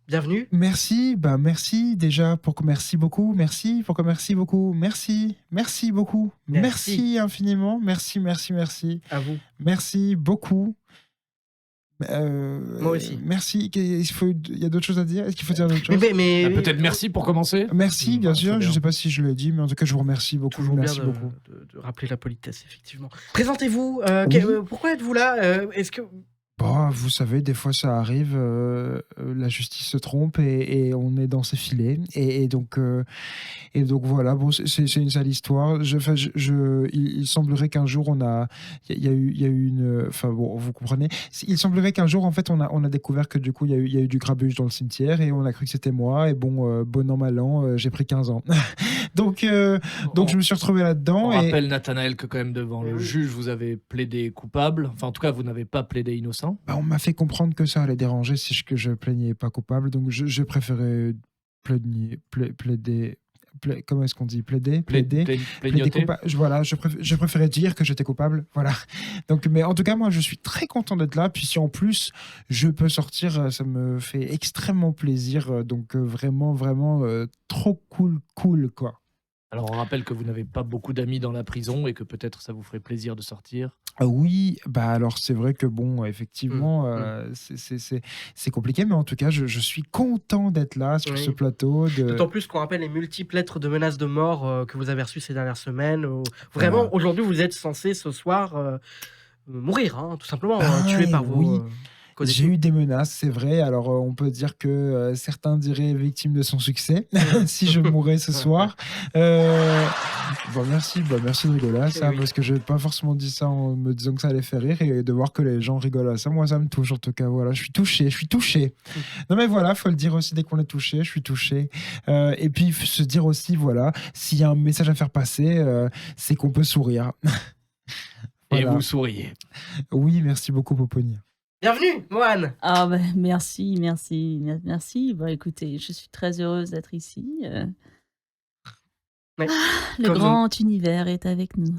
bienvenue. Merci déjà merci beaucoup, merci beaucoup, merci infiniment, merci. À vous. Merci beaucoup. Moi aussi. Merci. Il y a d'autres choses à dire? Est-ce qu'il faut dire d'autres choses? Mais peut-être merci pour commencer. Merci, bien très sûr. Je bien. sais pas si je l'ai dit, mais en tout cas, je vous remercie beaucoup. Toujours Merci bien beaucoup. de rappeler la politesse, effectivement. Présentez-vous. Oui. Pourquoi êtes-vous là? Est-ce que Bah, vous savez, des fois ça arrive, la justice se trompe et on est dans ses filets. Et donc voilà, bon, c'est une sale histoire. Il semblerait qu'un jour il y a eu une. Enfin bon, vous comprenez. Il semblerait qu'un jour, en fait, on a découvert que du coup, il y a eu du grabuge dans le cimetière et on a cru que c'était moi. Et bon, bon an, mal an, j'ai pris 15 ans. donc je me suis retrouvé là-dedans. On rappelle, Nathanaël, que quand même devant le juge, vous avez plaidé coupable. Enfin, en tout cas, vous n'avez pas plaidé innocent. Bah, on m'a fait comprendre que ça allait déranger si je plaignais pas coupable, donc je préférais plaider. Comment est-ce qu'on dit? Plaider Plaignoter. Voilà, je préférais dire que j'étais coupable. Voilà. Donc, mais en tout cas, moi, je suis très content d'être là. Puis si en plus, je peux sortir, ça me fait extrêmement plaisir. Donc, vraiment, trop cool, quoi. Alors, on rappelle que vous n'avez pas beaucoup d'amis dans la prison et que peut-être ça vous ferait plaisir de sortir. Ah oui, bah alors c'est vrai que bon, effectivement, c'est compliqué, mais en tout cas, je suis content d'être là sur ce plateau. D'autant plus qu'on rappelle les multiples lettres de menaces de mort que vous avez reçues ces dernières semaines. Vraiment, aujourd'hui, vous êtes censé ce soir mourir, hein, tout simplement, tué par vos. J'ai eu des menaces, c'est vrai. Alors, on peut dire que certains diraient victime de son succès si je mourais ce soir. Bon, merci de rigoler à ça, parce que je n'ai pas forcément dit ça en me disant que ça allait faire rire, et de voir que les gens rigolent à ça, moi, ça me touche en tout cas. Voilà, je suis touché. Non, mais voilà, faut le dire aussi dès qu'on est touché, je suis touché. Et puis, se dire aussi, voilà, s'il y a un message à faire passer, c'est qu'on peut sourire. Et vous souriez. Oui, merci beaucoup, Popogne. Bienvenue, Mohan. Ah bah, merci. Bah écoutez, je suis très heureuse d'être ici. Ouais. Le Comme- grand univers est avec nous.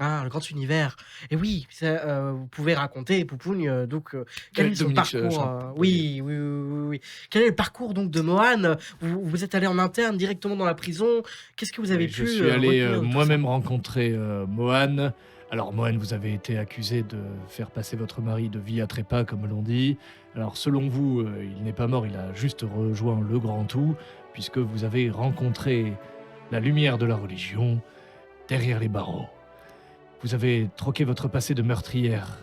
Ah, le grand univers. Et oui, vous pouvez raconter, Poupougne, quel est son Dominique parcours Champollion. oui. Quel est le parcours donc de Mohan? Vous êtes allé en interne directement dans la prison. Qu'est-ce que vous avez Je pu suis allé retenir de tout moi-même rencontrer Mohan. Alors Mohan, vous avez été accusé de faire passer votre mari de vie à trépas, comme l'on dit. Alors selon vous, il n'est pas mort, il a juste rejoint le grand tout, puisque vous avez rencontré la lumière de la religion derrière les barreaux. Vous avez troqué votre passé de meurtrière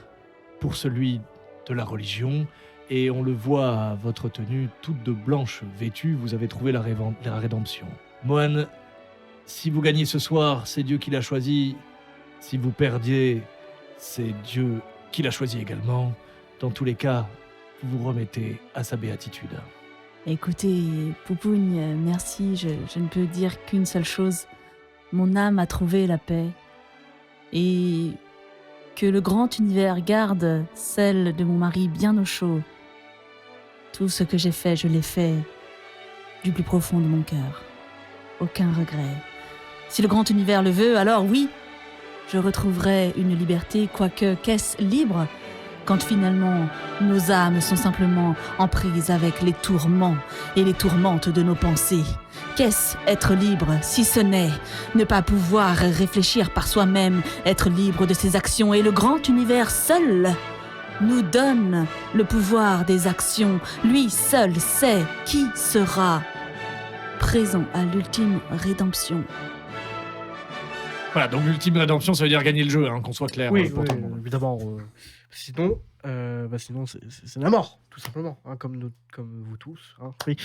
pour celui de la religion, et on le voit à votre tenue toute de blanche vêtue, vous avez trouvé la rédemption. Mohan, si vous gagnez ce soir, c'est Dieu qui l'a choisi. Si vous perdiez, c'est Dieu qui l'a choisi également. Dans tous les cas, vous vous remettez à sa béatitude. Écoutez, Poupougne, merci. Je ne peux dire qu'une seule chose. Mon âme a trouvé la paix. Et que le grand univers garde celle de mon mari bien au chaud. Tout ce que j'ai fait, je l'ai fait du plus profond de mon cœur. Aucun regret. Si le grand univers le veut, alors oui, je retrouverai une liberté, quoique qu'est-ce libre, quand finalement nos âmes sont simplement en prise avec les tourments et les tourmentes de nos pensées. Qu'est-ce être libre, si ce n'est ne pas pouvoir réfléchir par soi-même, être libre de ses actions, et le grand univers seul nous donne le pouvoir des actions. Lui seul sait qui sera présent à l'ultime rédemption. Voilà, donc l'ultime rédemption, ça veut dire gagner le jeu, hein, qu'on soit clair. Oui, pour tout le monde. évidemment. Sinon, c'est la mort, tout simplement, hein, comme vous tous. Hein, oui.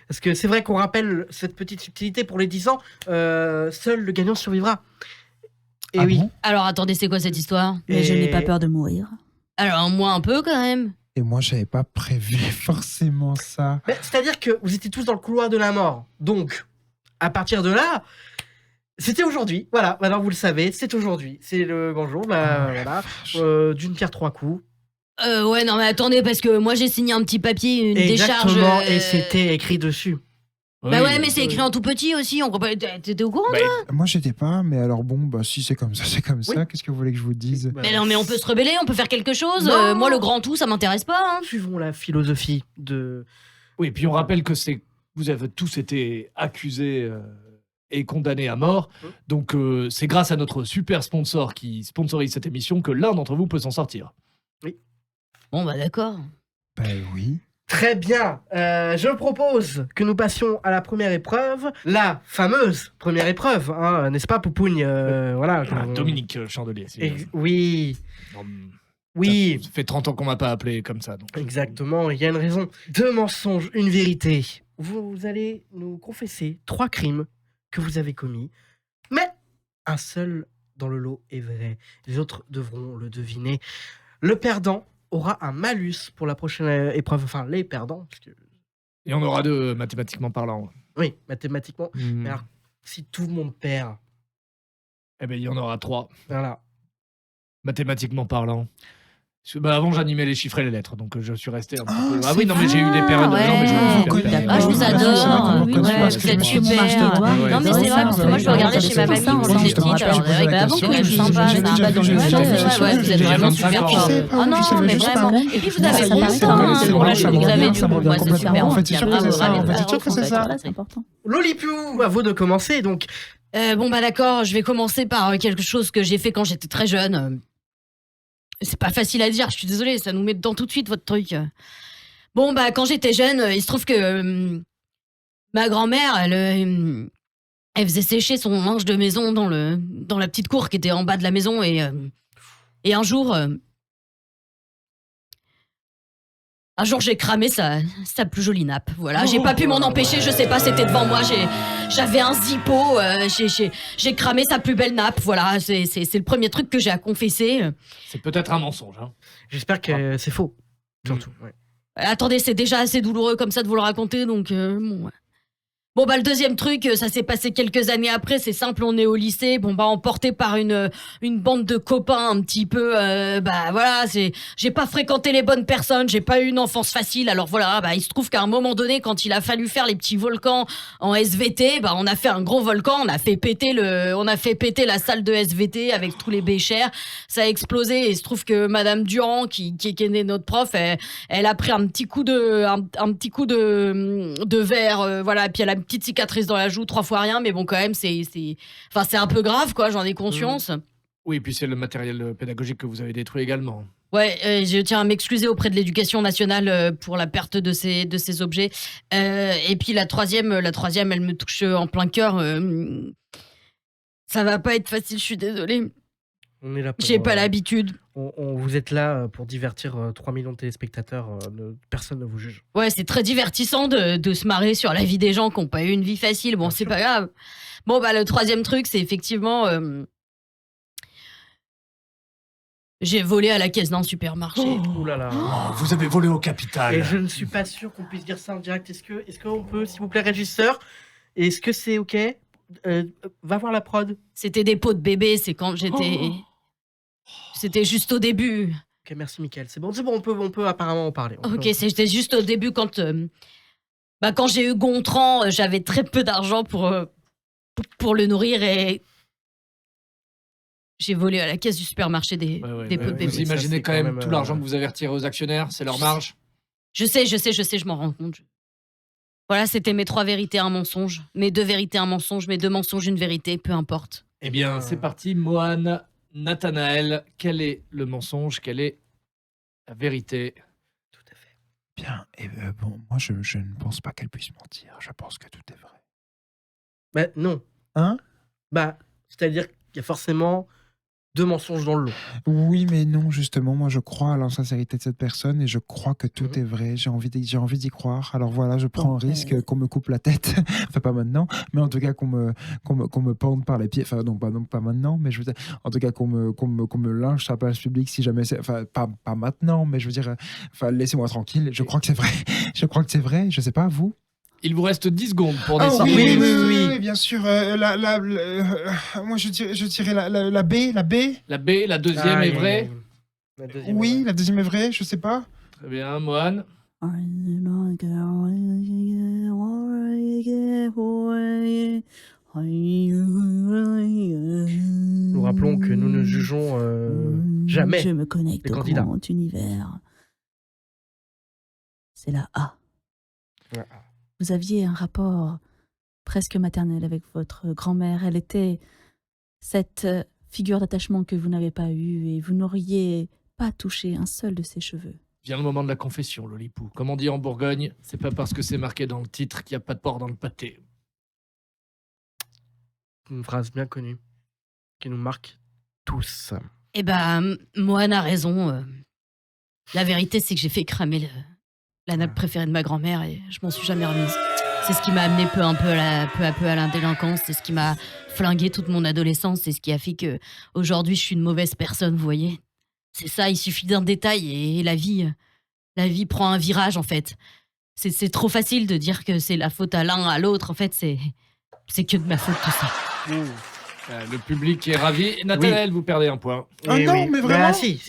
Parce que c'est vrai qu'on rappelle cette petite subtilité pour les 10 ans, seul le gagnant survivra. Et Ah oui. bon Alors attendez, c'est quoi cette histoire? Mais je Et- n'ai pas peur de mourir. Alors moi un peu quand même. Et moi, j'avais pas prévu forcément ça. Mais c'est-à-dire que vous étiez tous dans le couloir de la mort. Donc, à partir de là, c'était aujourd'hui. Voilà, maintenant vous le savez, c'est aujourd'hui. C'est le grand jour. Voilà. D'une pierre trois coups. Ouais non mais attendez parce que moi j'ai signé un petit papier, une décharge. Exactement, et c'était écrit dessus. Bah ouais mais c'est écrit en tout petit aussi, on comprend. T'étais au courant toi? Moi, j'étais pas, mais alors bon, bah si c'est comme ça, c'est comme ça. Qu'est-ce que vous voulez que je vous dise? Mais non mais on peut se rebeller, on peut faire quelque chose. Non. Moi le grand tout ça m'intéresse pas. Hein. Suivons la philosophie de... Oui, puis on rappelle que vous avez tous été accusés et condamnés à mort. Donc c'est grâce à notre super sponsor qui sponsorise cette émission que l'un d'entre vous peut s'en sortir. Bon bah d'accord. Ben oui. Très bien. Je propose que nous passions à la première épreuve, la fameuse première épreuve, hein, n'est-ce pas, Poupougne? Voilà. Dominique Chandelier. Oui. Non, Oui. Ça fait 30 ans qu'on m'a pas appelé comme ça. Donc. Exactement, il y a une raison. 2 mensonges, une vérité. Vous allez nous confesser 3 crimes que vous avez commis, mais un seul dans le lot est vrai. Les autres devront le deviner. Le perdant aura un malus pour la prochaine épreuve. Enfin, les perdants. Parce que... Et on aura 2 mathématiquement parlant. Oui, mathématiquement. Mais alors, si tout le monde perd... Eh bien, il y en aura 3. Voilà. Mathématiquement parlant. Avant, j'animais les chiffres et les lettres, donc je suis resté un petit peu... Ah oui, non, mais j'ai eu des périodes... ouais. Non, mais je me suis perdu. Ah, je vous adore. Oui, ouais, vous êtes super. Non, mais c'est vrai, parce que moi, je le regardais chez ma mamie quand j'étais petite. Alors, c'est vrai que avant que je sympa, ça. Ouais, vous êtes vraiment super fort. Oh non, mais vraiment. Et puis, vous avez bon temps. Bon, là, vous avez du coup, c'est super. En fait, c'est sûr que c'est ça. En fait, c'est sûr que c'est ça. C'est important. Lolipou, à vous de commencer, donc. Bon, bah d'accord, je vais commencer par quelque chose que j'ai fait quand j'étais très jeune. C'est pas facile à dire, je suis désolée, ça nous met dedans tout de suite, votre truc. Bon, bah, quand j'étais jeune, il se trouve que ma grand-mère, elle faisait sécher son linge de maison dans la petite cour qui était en bas de la maison. Et un jour, j'ai cramé sa plus jolie nappe. Voilà, j'ai pas pu m'en empêcher, je sais pas, c'était devant moi. J'avais un zippo, j'ai cramé sa plus belle nappe. Voilà, c'est le premier truc que j'ai à confesser. C'est peut-être un mensonge. Hein. J'espère que c'est faux. Surtout. Ouais. Attendez, c'est déjà assez douloureux comme ça de vous le raconter, donc bon. Ouais. Bon bah le deuxième truc, ça s'est passé quelques années après, c'est simple, on est au lycée, bon bah emporté par une bande de copains un petit peu, bah voilà, j'ai pas fréquenté les bonnes personnes, j'ai pas eu une enfance facile, alors voilà, bah il se trouve qu'à un moment donné, quand il a fallu faire les petits volcans en SVT, bah on a fait un gros volcan, on a fait péter la salle de SVT avec tous les béchers, ça a explosé et il se trouve que Madame Durand, qui est notre prof, elle a pris un petit coup de verre, voilà, puis elle a une petite cicatrice dans la joue, 3 fois rien, mais bon, quand même, c'est un peu grave, quoi, j'en ai conscience. Oui, et puis c'est le matériel pédagogique que vous avez détruit également. Ouais, je tiens à m'excuser auprès de l'éducation nationale pour la perte de ces objets. Et puis la troisième, elle me touche en plein cœur. Ça va pas être facile, je suis désolée. On est là pour, J'ai pas l'habitude. Vous êtes là pour divertir 3 millions de téléspectateurs. Personne ne vous juge. Ouais, c'est très divertissant de se marrer sur la vie des gens qui n'ont pas eu une vie facile. Bon, c'est pas grave. Bon, bah, le troisième truc, c'est effectivement... j'ai volé à la caisse d'un supermarché. Ouh là là. Vous avez volé au capital. Et je ne suis pas sûr qu'on puisse dire ça en direct. Est-ce qu'on peut, s'il vous plaît, régisseur, est-ce que c'est OK? Va voir la prod. C'était des pots de bébé, c'est quand j'étais... C'était juste au début. Ok, merci Mickaël. C'est bon, on peut apparemment en parler. C'était juste au début quand j'ai eu Gontran, j'avais très peu d'argent pour le nourrir et j'ai volé à la caisse du supermarché des pots de bébé. Vous imaginez quand même tout l'argent que vous avez retiré aux actionnaires, c'est leur marge? Je sais, je m'en rends compte. Voilà, c'était mes 3 vérités, un mensonge. Mes 2 vérités, un mensonge. Mes 2 mensonges, une vérité, peu importe. Eh bien, c'est parti, Mohan, Nathanaël. Quel est le mensonge? Quelle est la vérité? Tout à fait. Bien, et bon, moi je ne pense pas qu'elle puisse mentir. Je pense que tout est vrai. Bah non. Hein? Bah, c'est-à-dire qu'il y a forcément 2 mensonges dans le lot. Oui, mais non, justement, moi je crois à l'insincérité de cette personne et je crois que tout est vrai. J'ai envie d'y croire. Alors voilà, je prends un risque qu'on me coupe la tête. Enfin, pas maintenant, mais en tout cas qu'on me pende par les pieds. Enfin, non, pas maintenant, mais je veux dire, en tout cas qu'on me lynche sur la place publique si jamais c'est. Enfin, pas maintenant, mais je veux dire, enfin, laissez-moi tranquille. Je crois que c'est vrai. Je crois que c'est vrai. Je sais pas, vous? Il vous reste 10 secondes pour Ah décider. oui, bien sûr. Moi, je dirais la B. La B, la deuxième est vraie. Oui, la deuxième est vraie, je sais pas. Très bien, Mohan. Nous rappelons que nous ne jugeons jamais Je me connecte les au candidats. grand univers. C'est la A. Ouais. Vous aviez un rapport presque maternel avec votre grand-mère. Elle était cette figure d'attachement que vous n'avez pas eue et vous n'auriez pas touché un seul de ses cheveux. Vient le moment de la confession, Lolipou. Comme on dit en Bourgogne, c'est pas parce que c'est marqué dans le titre qu'il n'y a pas de porc dans le pâté. Une phrase bien connue qui nous marque tous. Eh ben, Mohan a raison. La vérité, c'est que j'ai fait cramer la nappe préférée de ma grand-mère et je m'en suis jamais remise. C'est ce qui m'a amené peu à peu à l'indélinquance. C'est ce qui m'a flingué toute mon adolescence. C'est ce qui a fait que aujourd'hui je suis une mauvaise personne, vous voyez. C'est ça, il suffit d'un détail et la vie prend un virage en fait. C'est trop facile de dire que c'est la faute à l'un, à l'autre. En fait, c'est que de ma faute tout ça. Le public est ravi. Nathanaël, vous perdez un point. Ah non, mais vraiment? Ah si,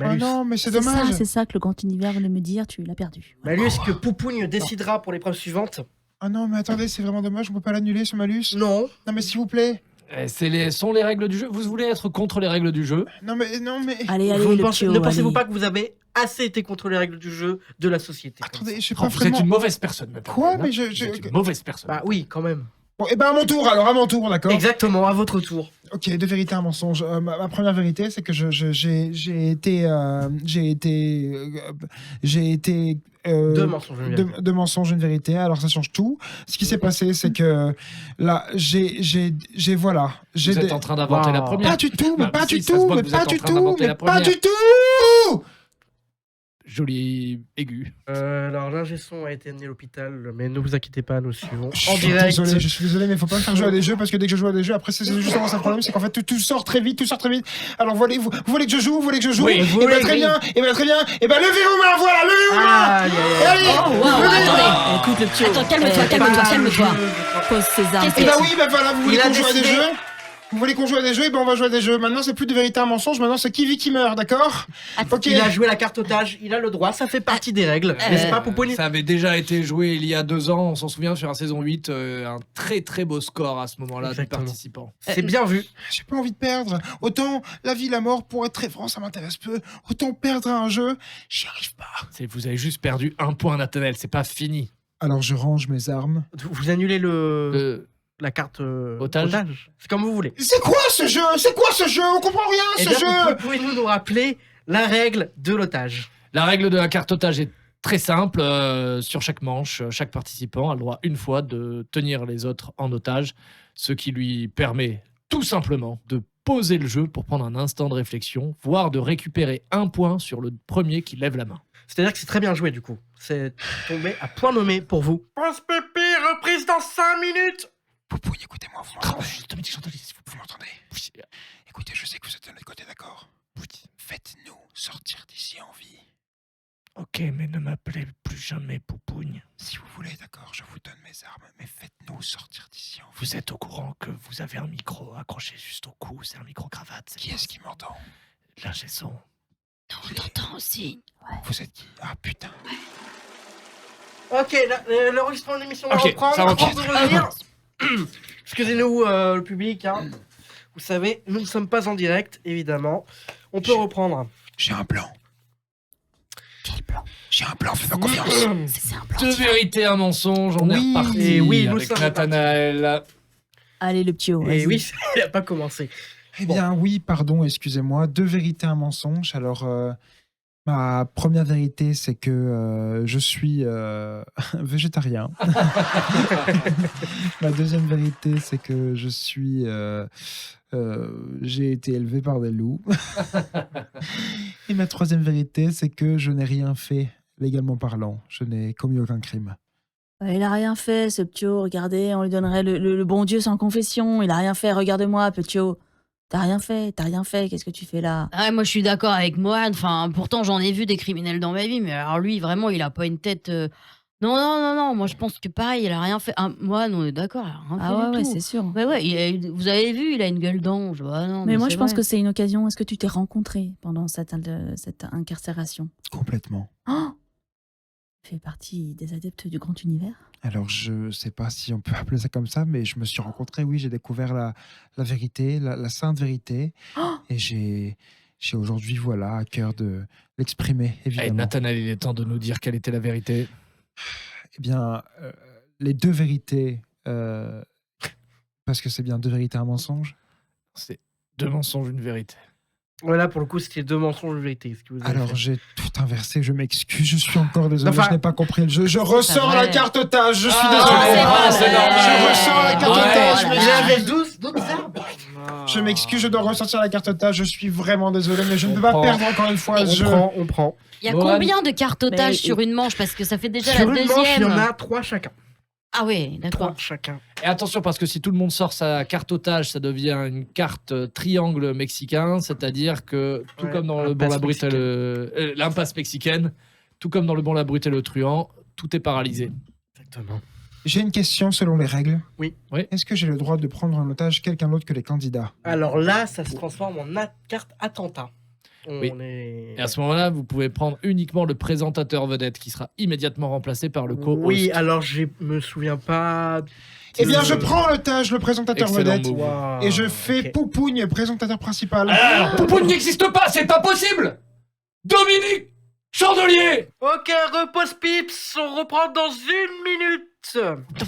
Ah non, mais c'est dommage. C'est ça que le grand univers voulait me dire, tu l'as perdu. Malus que Poupougne décidera pour l'épreuve suivante. Ah non, mais attendez, c'est vraiment dommage, on peut pas l'annuler ce malus? Non. Non, mais s'il vous plaît. Sont les règles du jeu. Vous voulez être contre les règles du jeu? Non, mais. Allez, Ne pensez-vous pas que vous avez assez été contre les règles du jeu de la société? Attendez, je sais Oh, pas vous vraiment. êtes une mauvaise personne. Maintenant, Quoi? hein. Mais Vous êtes une mauvaise personne. Bah oui, quand même. Bon, et ben à mon tour, alors, à mon tour, d'accord? Exactement, à votre tour. Ok, 2 vérités, un mensonge. Ma première vérité, c'est que j'ai été. 2 mensonges, une vérité. 2 mensonges, une vérité. Alors ça change tout. Ce qui s'est passé, c'est que là, voilà. Vous êtes en train d'inventer la première. Pas du tout, mais Bah, pas si, du ça se tout, voit mais que vous pas êtes en du train tout, d'inventer mais la pas première. du tout. joli aigu. Alors l'ingé son a été amené à l'hôpital, mais ne vous inquiétez pas, nous suivons Je en suis direct. désolé, je suis désolé, mais faut pas me faire jouer à des jeux parce que dès que je joue à des jeux, après c'est justement ça le problème, c'est qu'en fait tout sort très vite, Alors vous voulez que je joue, Oui, Et ben très bien, et ben levez-vous main, voilà, levez-vous main. Allez, Attendez, écoute le pio. Attends, calme-toi. Pose ses armes. Et bah oui, bah voilà, vous voulez Il a qu'on joue à des décidé. jeux Vous voulez qu'on joue à des jeux, et ben on va jouer à des jeux. Maintenant, c'est plus de vérité un mensonge, maintenant c'est qui vit qui meurt, d'accord? Ok. Il a joué la carte otage, il a le droit, ça fait partie des règles, n'est-ce pas, Poupouni? Ça avait déjà été joué il y a 2 ans, on s'en souvient, sur la saison 8, un très très beau score à ce moment-là du Exactement. participant. C'est bien vu. J'ai pas envie de perdre. Autant la vie, la mort, pour être très franc, ça m'intéresse peu. Autant perdre à un jeu, j'y arrive pas. Vous avez juste perdu 1 point, Nathanaël, c'est pas fini. Alors je range mes armes. Vous annulez la carte otage. C'est comme vous voulez. C'est quoi ce jeu? On comprend rien, Eh ce bien, jeu. pouvez-vous nous rappeler la règle de l'otage? La règle de la carte otage est très simple. Sur chaque manche, chaque participant a le droit une fois de tenir les autres en otage, ce qui lui permet tout simplement de poser le jeu pour prendre un instant de réflexion, voire de récupérer 1 point sur le premier qui lève la main. C'est-à-dire que c'est très bien joué du coup. C'est tombé à point nommé pour vous. Pause Pépi, reprise dans 5 minutes. Poupoune, écoutez-moi, vous m'entendez? Écoutez, je sais que vous êtes de notre côté, d'accord? Faites-nous sortir d'ici en vie. Ok, mais ne m'appelez plus jamais Poupougne. Si vous voulez, d'accord, je vous donne mes armes, mais faites-nous sortir d'ici en vie. Vous êtes au courant que vous avez un micro accroché juste au cou, c'est un micro-cravate. Qui est-ce qui m'entend? L'ingé son. Non, on t'entend aussi. Vous êtes qui? Ah putain. Ok, l'enregistrement de l'émission va Ok, reprendre. ça reprend. Avant de revenir. Excusez-nous le public, hein. Vous savez, nous ne sommes pas en direct, évidemment. On peut reprendre. J'ai un plan. Quel plan? J'ai un plan, fais-moi confiance. C'est un plan. 2 vérités, un mensonge, on est reparti Et oui, nous avec sommes Nathanaël. Allez, le pio. Et vas-y. oui, il n'a pas commencé. Eh bien oui, pardon, excusez-moi. 2 vérités, un mensonge. Alors, ma première vérité, c'est que je suis végétarien. Ma deuxième vérité, c'est que je suis... j'ai été élevé par des loups. Et ma troisième vérité, c'est que je n'ai rien fait, légalement parlant. Je n'ai commis aucun crime. Il a rien fait, ce pio. Regardez, on lui donnerait le bon Dieu sans confession. Il a rien fait. Regarde-moi, pio. T'as rien fait. Qu'est-ce que tu fais là? Ah ouais, moi je suis d'accord avec Mohan. Enfin, pourtant j'en ai vu des criminels dans ma vie, mais alors lui vraiment il a pas une tête. Non. Moi je pense que pareil, il a rien fait. Ah, Mohan, on est d'accord. Il a rien fait Ah du ouais, tout. c'est sûr. Ouais, vous avez vu, il a une gueule d'ange. Ah non, Mais moi, c'est je pense vrai. que c'est une occasion. Est-ce que tu t'es rencontré pendant cette incarcération? Complètement. Oh, tu fais partie des adeptes du grand univers? Alors, je sais pas si on peut appeler ça comme ça, mais je me suis rencontré, oui, j'ai découvert la vérité, la sainte vérité. Et j'ai aujourd'hui, voilà, à cœur de l'exprimer, Eh, évidemment. Nathanaël, il est temps de nous dire quelle était la vérité. Eh bien, les 2 vérités, parce que c'est bien 2 vérités, un mensonge. C'est 2 mensonges, une vérité. Voilà, pour le coup, c'était 2 mensonges de vérité. Ce que vous avez Alors, fait. j'ai tout inversé, je m'excuse, je suis encore désolé, Enfin- je n'ai pas compris le jeu. Je ressors vrai. la carte otage, je suis Ah, désolé. c'est normal. Je ressors la carte Ouais, otage, je voilà. Il m'excuse. avait 12 armes. Je m'excuse, je dois ressortir la carte otage, je suis vraiment désolé, mais je ne On peux pas prend. perdre encore une fois. On prend. Il y a Mohan. combien de cartes otages Mais- sur une manche? Parce que ça fait déjà Sur la une deuxième. manche, il y en a 3 chacun. Ah ouais, 3 d'accord. chacun. Et attention, parce que si tout le monde sort sa carte otage, ça devient une carte triangle mexicain, c'est-à-dire que, tout Ouais, comme dans le bon, la brute et l'impasse mexicaine, tout comme dans le bon, la brute et le truand, tout est paralysé. Exactement. J'ai une question selon les règles. Oui. Est-ce que j'ai le droit de prendre en otage quelqu'un d'autre que les candidats? Alors là, ça se transforme en carte attentat. Oui. On est... Et à ce moment-là, vous pouvez prendre uniquement le présentateur vedette qui sera immédiatement remplacé par le co-host. Oui, alors je me souviens pas. Eh bien, je prends en otage le présentateur Excellent vedette move. Wow. et je fais Ok. Poupougne présentateur principal. Alors, Poupoune n'existe pas, c'est pas possible! Dominique Chandelier! Ok, repose pips, on reprend dans 1 minute.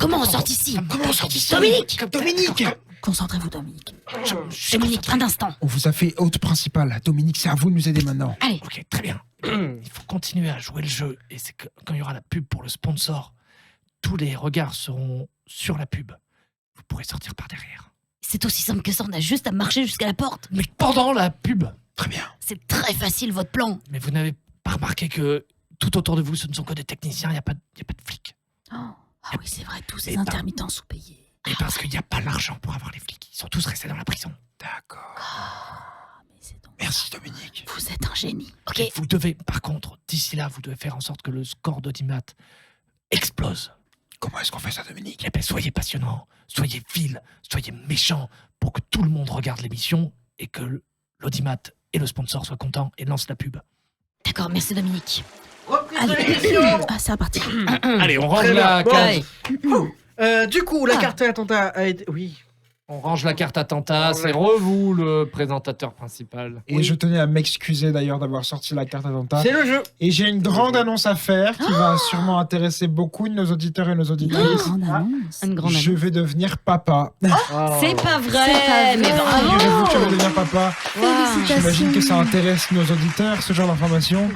Comment on sort d'ici? Comment on sort d'ici? Dominique! Dominique! Concentrez-vous, Dominique. Dominique, un instant. On vous a fait hôte principal. Dominique, c'est à vous de nous aider maintenant. Allez. Ok, très bien. Il faut continuer à jouer le jeu. Et c'est que quand il y aura la pub pour le sponsor, tous les regards seront sur la pub. Vous pourrez sortir par derrière. C'est aussi simple que ça, on a juste à marcher jusqu'à la porte. Mais pendant la pub! Très bien. C'est très facile, votre plan. Mais vous n'avez pas remarqué que tout autour de vous, ce ne sont que des techniciens, il n'y a pas de flics. Ah oui, c'est vrai, tous ces Et ben- intermittents sous-payés. Et parce qu'il n'y a pas l'argent pour avoir les flics. Ils sont tous restés dans la prison. D'accord. Mais c'est donc... Merci Dominique. Vous êtes un génie. Ok. Et vous devez, par contre, d'ici là, vous devez faire en sorte que le score d'Audimat explose. Comment est-ce qu'on fait ça Dominique? Eh ben, soyez passionnants, soyez vil, soyez méchants pour que tout le monde regarde l'émission et que l'Audimat et le sponsor soient contents et lancent la pub. D'accord, merci Dominique. Reprise de Allez. l'émission. Ah, c'est reparti. Allez, on range Très la bien. carte. Bon. Du coup, la carte attentat a été... Oui. On range la carte attentat. C'est vous le présentateur principal. Et je tenais à m'excuser d'ailleurs d'avoir sorti la carte attentat. C'est le jeu. Et j'ai une grande annonce à faire qui va sûrement intéresser beaucoup de nos auditeurs et nos auditrices. Une grande Je vais devenir papa. C'est pas vrai, C'est pas mais vrai. bravo. Figurez-vous que je vais devenir papa. Félicitations. J'imagine que ça intéresse nos auditeurs, ce genre d'informations.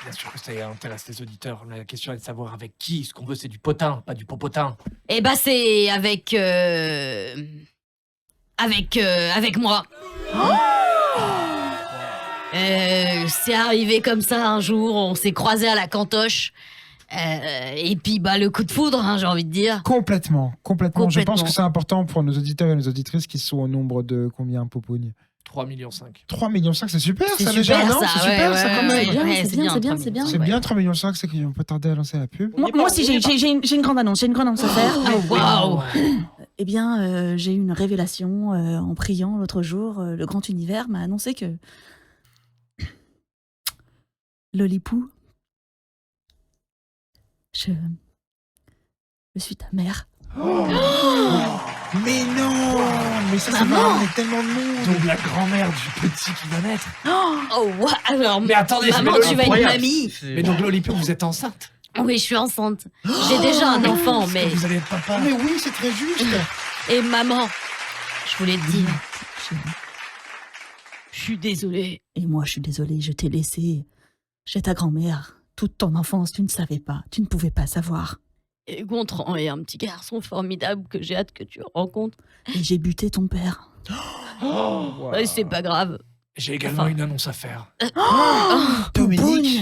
Bien sûr que ça intéresse les auditeurs. La question est de savoir avec qui. Ce qu'on veut, c'est du potin, pas du popotin. Eh bah c'est avec moi. C'est arrivé comme ça un jour, on s'est croisés à la cantoche. Et puis bah le coup de foudre, hein, j'ai envie de dire. Complètement. Je pense que Complètement. c'est important pour nos auditeurs et nos auditrices qui sont au nombre de combien, Popogne? 3,5 millions. 3,5 millions, c'est super, C'est ça super, déjà, non? ça, C'est super, ouais, ça, quand ouais, même. ouais, c'est bien, c'est bien, c'est bien. C'est bien, 3,5 millions, c'est qu'ils vont pas tarder à lancer la pub. Moi aussi, j'ai une grande annonce. J'ai une grande annonce à faire. Waouh. Eh bien, j'ai eu une révélation en priant l'autre jour. Le grand univers m'a annoncé que Lolipou, je suis ta mère. Mais non! Mais ça va ramener tellement de monde! Donc la grand-mère du petit qui va naître. Oh, wow. Alors, Mais attendez, maman, mais tu vas être incroyable. mamie. Mais donc Lolipou, vous êtes enceinte? Oui, je suis enceinte. J'ai déjà un enfant, mais... Vous allez être papa? Mais oui, c'est très juste! Et maman, je voulais te dire... Je suis désolée. Et moi, je suis désolée, je t'ai laissé chez ta grand-mère. Toute ton enfance, tu ne savais pas, tu ne pouvais pas savoir. Et Gontran est un petit garçon formidable que j'ai hâte que tu rencontres. Et j'ai buté ton père. Ouais, c'est pas grave. J'ai également une annonce à faire. Dominique!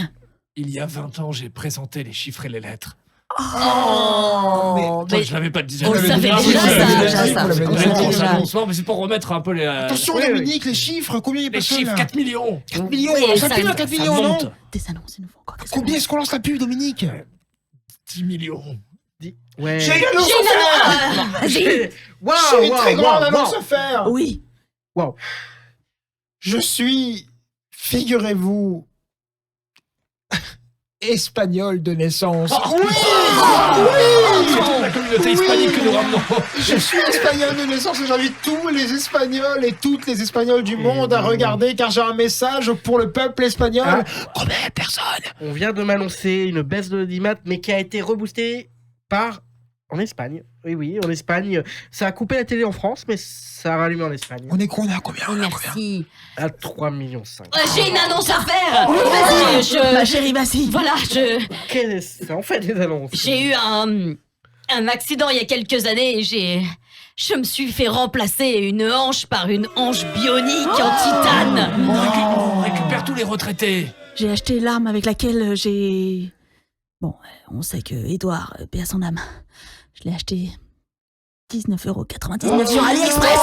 Il y a 20 ans, j'ai présenté les chiffres et les lettres. Oh, Attends, je l'avais pas dit. on le savait Ah oui, déjà, vous l'avez ça. déjà dit, vous l'avez Je déjà l'ai dit. dit, ça, bonsoir, mais c'est pour remettre un peu les... Attention, oui, oui. Dominique, les chiffres, combien il y a les personne chiffres, là? 4 millions. 4 millions, Oui, ça ça pue à monte, 4 ça millions, non? monte. Des annonces, il nous faut encore des Combien est-ce qu'on lance la pub, Dominique? 10 millions. Ouais. J'ai une annonce à faire! J'ai J'ai une très grande annonce à faire! Oui. Waouh. Je suis, figurez-vous, espagnol de naissance. C'est toute la communauté hispanique que nous ramenons. Je suis espagnol de naissance et j'invite tous les Espagnols et toutes les Espagnols du monde à regarder car j'ai un message pour le peuple espagnol. Combien de personnes? On vient de m'annoncer une baisse de l'audimat, mais qui a été reboostée par... En Espagne. Oui, en Espagne. Ça a coupé la télé en France, mais ça a rallumé en Espagne. On est combien? Oh, merci. À 3,5 millions. J'ai une annonce à faire. Ma chérie, vas-y. Voilà, Qu'est-ce que... On fait des annonces. j'ai eu un accident il y a quelques années et je me suis fait remplacer une hanche par une hanche bionique en titane. On récupère tous les retraités. J'ai acheté l'arme avec laquelle j'ai... Bon, on sait que Édouard, paix à son âme, je l'ai acheté 19,99€ sur AliExpress.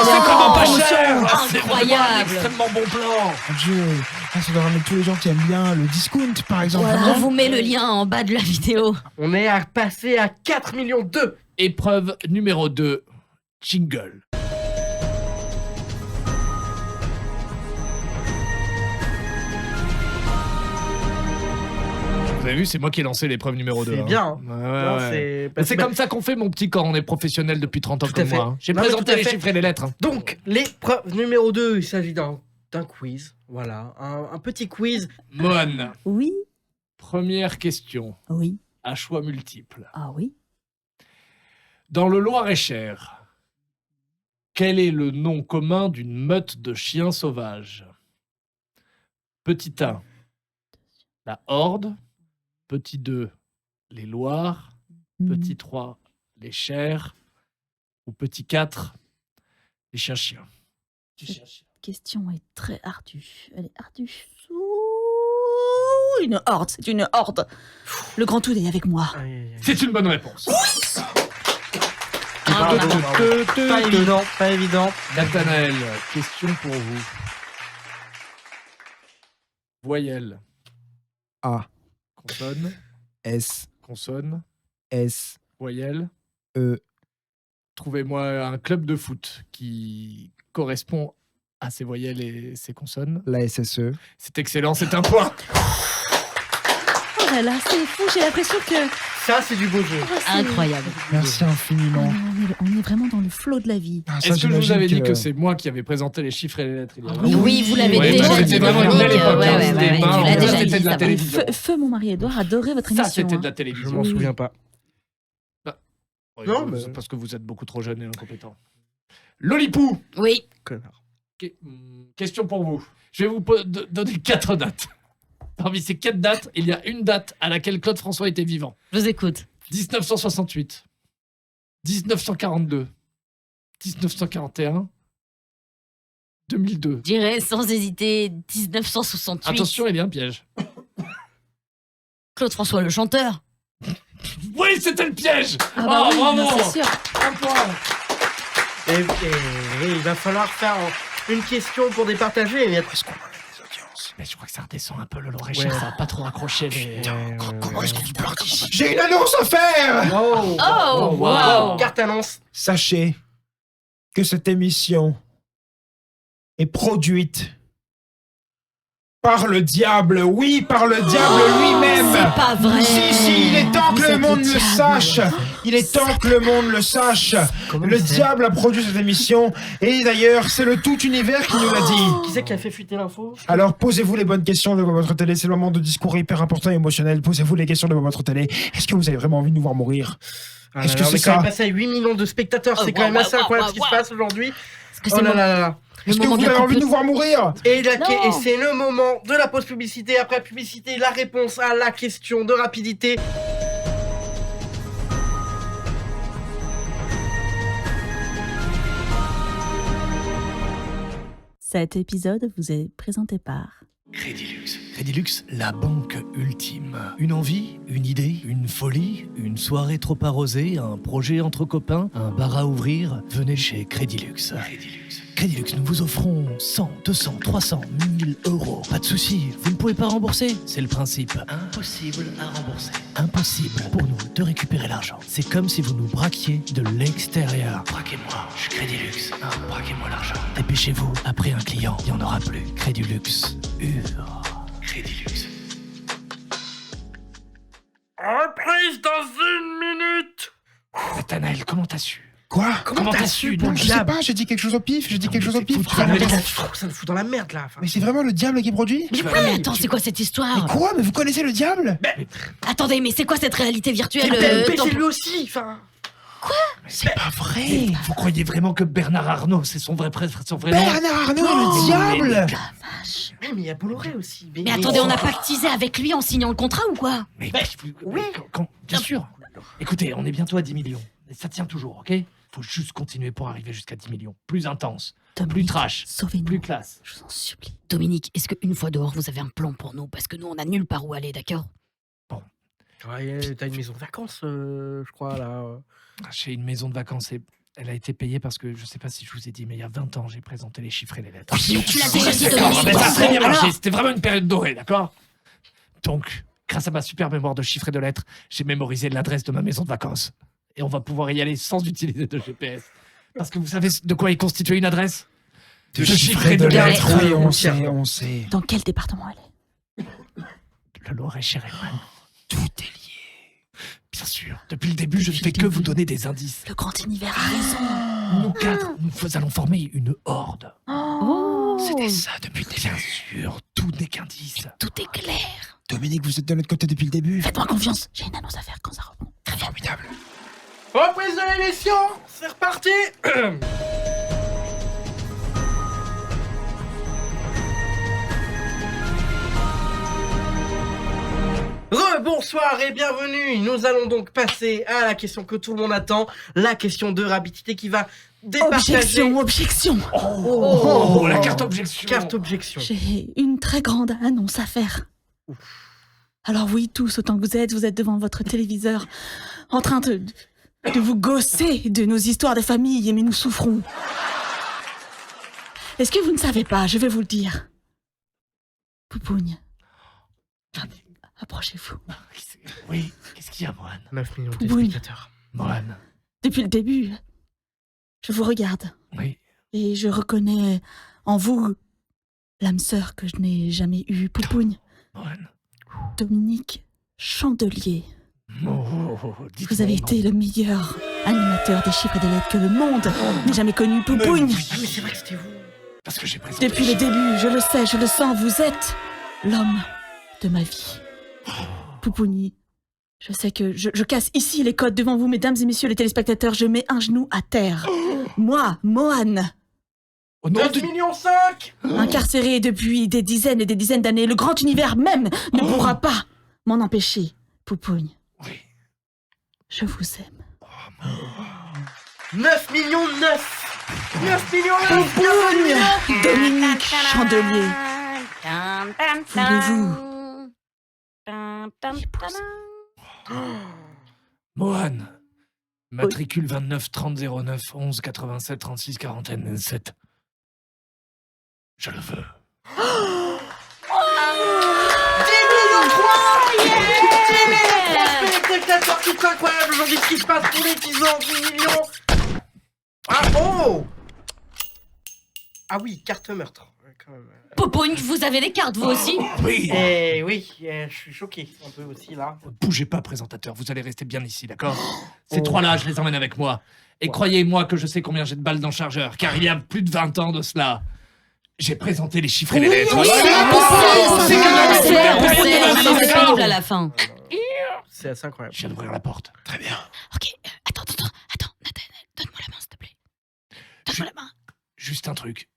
C'est vraiment pas promotion cher. C'est vraiment un incroyable. extrêmement bon plan. Mon Dieu, ça doit ramener tous les gens qui aiment bien le discount, par exemple. On non? vous met le lien en bas de la vidéo. On est à passer à 4,2 millions. Épreuve numéro 2. Jingle. Vous avez vu, c'est moi qui ai lancé l'épreuve numéro 2. C'est bien. Ouais, Non, ouais. c'est- Mais c'est comme ça qu'on fait, mon petit, quand on est professionnel depuis 30 ans Tout à comme fait. moi. Hein. J'ai Non, mais tout présenté à les fait. chiffres et les lettres. Hein. Donc, l'épreuve numéro 2, il s'agit d'un quiz. Voilà, un petit quiz. Mon, Oui, première question, oui, à choix multiples. ah oui. Dans le Loir-et-Cher, quel est le nom commun d'une meute de chiens sauvages? Petit 1, la Horde. Petit 2, les Loirs. Petit 3, les Chers. Ou petit 4, les chiens-chiens. Cette question est très ardue. Elle est ardue. une horde, c'est une horde. Le grand Oud est avec moi. C'est une bonne réponse. Pas évident, pas évident. Nathanaël, question pour vous. Voyelle. A. Consonne. S. Consonne. S. Voyelle. E. Trouvez-moi un club de foot qui correspond à ces voyelles et ces consonnes. La SSE. C'est excellent, c'est un point. Oh là là, c'est fou, j'ai l'impression que... Ça, c'est du beau jeu. Incroyable. Merci infiniment. On est vraiment dans le flot de la vie. Ah, ça, Est-ce que je vous avais dit j'imagine que c'est moi qui avais présenté les chiffres et les lettres il y a Oui, vous l'avez Ouais, déjà parce que dit. c'était vraiment une belle Dominique, époque, ouais, hein, ouais, c'était ouais, pas- tu l'as ça, déjà c'était dit, de la ça va. télévision. Feu, mon mari Edouard, adorait votre Ça, émission. c'était de la Je télévision. m'en souviens pas. Ouais, Non, c'est mais- parce que vous êtes beaucoup trop jeune et incompétent. Lolipou. Oui. Connard. Question pour vous. Je vais vous donner 4 dates. Parmi ces 4 dates, il y a une date à laquelle Claude François était vivant. Je vous écoute. 1968, 1942, 1941, 2002. Je dirais sans hésiter 1968. Attention, il y a un piège. Claude François, le chanteur. Oui, c'était le piège. Ah bah oui, bravo. non, c'est sûr. Un point. Et il va falloir faire une question pour départager. Mais est-ce qu'on a les audiences? Mais je crois que ça redescend un peu le Loréchal, ça va pas trop accrocher les... Comment est-ce qu'on part d'ici? J'ai une annonce à faire! Oh, wow. Carte annonce. Sachez que cette émission est produite par le diable. Oui, par le diable lui-même. C'est pas vrai. Si, il est temps que Vous le êtes monde le le diable. sache. Il est temps que le monde le sache. Le diable a produit cette émission. Et d'ailleurs, c'est le tout univers qui nous l'a dit. Qui c'est qui a fait fuiter l'info? Alors, posez-vous les bonnes questions devant votre télé. C'est le moment de discours hyper important et émotionnel. Posez-vous les questions devant votre télé. Est-ce que vous avez vraiment envie de nous voir mourir? Est-ce que on c'est est quand ça? même passé à 8 millions de spectateurs. C'est quand même assez incroyable ce qui se passe aujourd'hui. que Oh c'est là mon- là là là. Est-ce que vous avez envie de nous voir mourir? Et Non. c'est le moment de la pause publicité. Après publicité, la réponse à la question de rapidité. Cet épisode vous est présenté par... Crédilux. Crédilux, la banque ultime. Une envie, une idée, une folie, une soirée trop arrosée, un projet entre copains, un bar à ouvrir. Venez chez Crédilux. Crédilux, nous vous offrons 100, 200, 300, 1000 euros. Pas de souci, vous ne pouvez pas rembourser. C'est le principe. Impossible à rembourser. Impossible pour nous de récupérer l'argent. C'est comme si vous nous braquiez de l'extérieur. Braquez-moi, je suis Crédilux. Braquez-moi l'argent. Dépêchez-vous, après un client, il n'y en aura plus. Crédilux, Crédilux. Reprise dans 1 minute. Nathanaël, comment t'as su? Quoi? Comment t'as su, pour non? le Je sais diable? pas, j'ai dit quelque chose au pif, j'ai dit quelque chose au pif. Ça me fout dans la merde là. Enfin. Mais c'est vraiment le diable qui produit? Mais ouais, mais attends, c'est quoi cette histoire? Mais quoi? Mais vous connaissez le diable? Attendez, mais c'est quoi cette réalité virtuelle PMP, dans- c'est lui aussi. Enfin. C'est pas vrai! Vous croyez vraiment que Bernard Arnault, c'est son vrai nom? Bernard Arnault est le diable! Mais il y a Bolloré aussi. Mais attendez, on a pactisé avec lui en signant le contrat ou quoi? Mais bien sûr. Écoutez, on est bientôt à 10 millions. Et ça tient toujours, ok? Faut juste continuer pour arriver jusqu'à 10 millions. Plus intense, plus trash, Sauvez-nous. plus classe. Je vous en supplie. Dominique, est-ce qu'une fois dehors, vous avez un plan pour nous? Parce que nous, on a nulle part où aller, d'accord? Ouais, t'as une maison de vacances, je crois là. J'ai une maison de vacances et elle a été payée parce que je sais pas si je vous ai dit, mais il y a 20 ans, j'ai présenté les chiffres et les lettres. Oui, mais tu l'as déjà dit, D'accord, Dominique. mais ça a très bien Alors marché. C'était vraiment une période dorée, d'accord? Donc, grâce à ma super mémoire de chiffres et de lettres, j'ai mémorisé l'adresse de ma maison de vacances. Et on va pouvoir y aller sans utiliser de GPS. Parce que vous savez de quoi est constituée une adresse? De chiffres et de lettres, oui, on sait, on sait. Dans quel département elle est? Le Loret-Chéréman. Tout est lié. Bien sûr. Depuis le début, je ne fais que vous donner des indices. Le grand univers a raison. Nous quatre, nous allons former une horde. Oh. C'était ça depuis le début. Bien sûr, tout n'est qu'indice. Tout est clair. Dominique, vous êtes de notre côté depuis le début? Faites-moi confiance. J'ai une annonce à faire quand ça reprend. Formidable. Reprise de l'émission. C'est reparti. Bonsoir et bienvenue. Nous allons donc passer à la question que tout le monde attend, la question de rapidité qui va départager. Objection. Oh, la carte objection. Carte objection. J'ai une très grande annonce à faire. Alors oui, tous, autant que vous êtes devant votre téléviseur, en train de vous gausser de nos histoires de famille, mais nous souffrons. Est-ce que vous ne savez pas, je vais vous le dire. Poupougne, approchez-vous. Oui, qu'est-ce qu'il y a, Mohan? 9 millions de Poupougne. téléspectateurs. Mohan. Depuis le début, je vous regarde. Oui. Et je reconnais en vous l'âme sœur que je n'ai jamais eue, Poupougne. Mohan. Dominique Chandelier. Dites Vous avez été le meilleur animateur des chiffres et des lettres que le monde n'ait jamais connu, Poupougne. Ah, mais c'est vrai que c'était vous. Parce que j'ai présenté. Depuis le début, je le sais, je le sens, vous êtes l'homme de ma vie. Poupouni, je sais que je casse ici les codes devant vous, mesdames et messieurs les téléspectateurs, je mets un genou à terre. Moi, Mohan, 9 millions 5 incarcéré depuis des dizaines et des dizaines d'années, le grand univers même ne pourra pas m'en empêcher. Poupougne, je vous aime. 9 millions 9 9 millions 9 Poupougne, Dominique Chandelier, voulez-vous Mohan. Matricule 29 30 09 11 87 36 47. Je le veux. 10 millions 3 10 millions 3 téléspectateurs, c'est incroyable aujourd'hui ce qui se passe pour les 10 ans, 10 millions. Ah oh. Ah oui, carte meurtre. Quand même. Popogne, vous avez des cartes, vous aussi? Oui. Oui, je suis choqué un peu aussi là. Bougez pas, présentateur, vous allez rester bien ici, d'accord? Ces trois-là, je les emmène avec moi. Et croyez-moi que je sais combien j'ai de balles dans le chargeur, car il y a plus de 20 ans de cela, j'ai présenté les chiffres et les lettres. C'est pénible à la fin. C'est assez incroyable. Je viens d'ouvrir la porte. Très bien. Ok, attends, Nathanaël, donne-moi la main, s'il te plaît. Donne-moi la main. Juste un truc.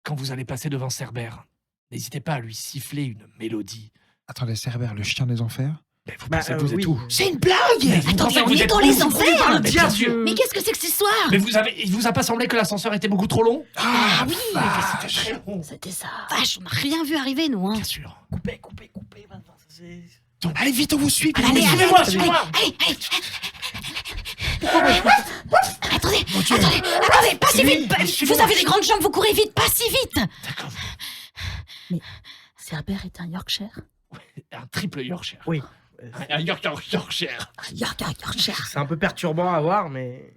Quand vous allez passer devant Cerbère, n'hésitez pas à lui siffler une mélodie. Attendez, Cerbère, le chien des enfers? Mais vous pensez que vous êtes où? C'est une blague! Vous Attendez, pensez que on vous est êtes dans où? les enfers! Mais bien sûr. Mais qu'est-ce que c'est que cette histoire? Mais il vous a pas semblé que l'ascenseur était beaucoup trop long? Ah oui! C'était très long. C'était ça. Vache, on n'a rien vu arriver, nous. Hein. Bien sûr. Coupez. Donc, allez vite, on vous suit. Allez, Suivez-moi, allez, suivez-moi. Attendez, pas si vite! Vous avez des grandes jambes, vous courez vite, pas si vite! D'accord. Mais Cerbère est un Yorkshire? Un triple Yorkshire. Oui. Un Yorkshire. Yorkshire. C'est un peu perturbant à voir, mais.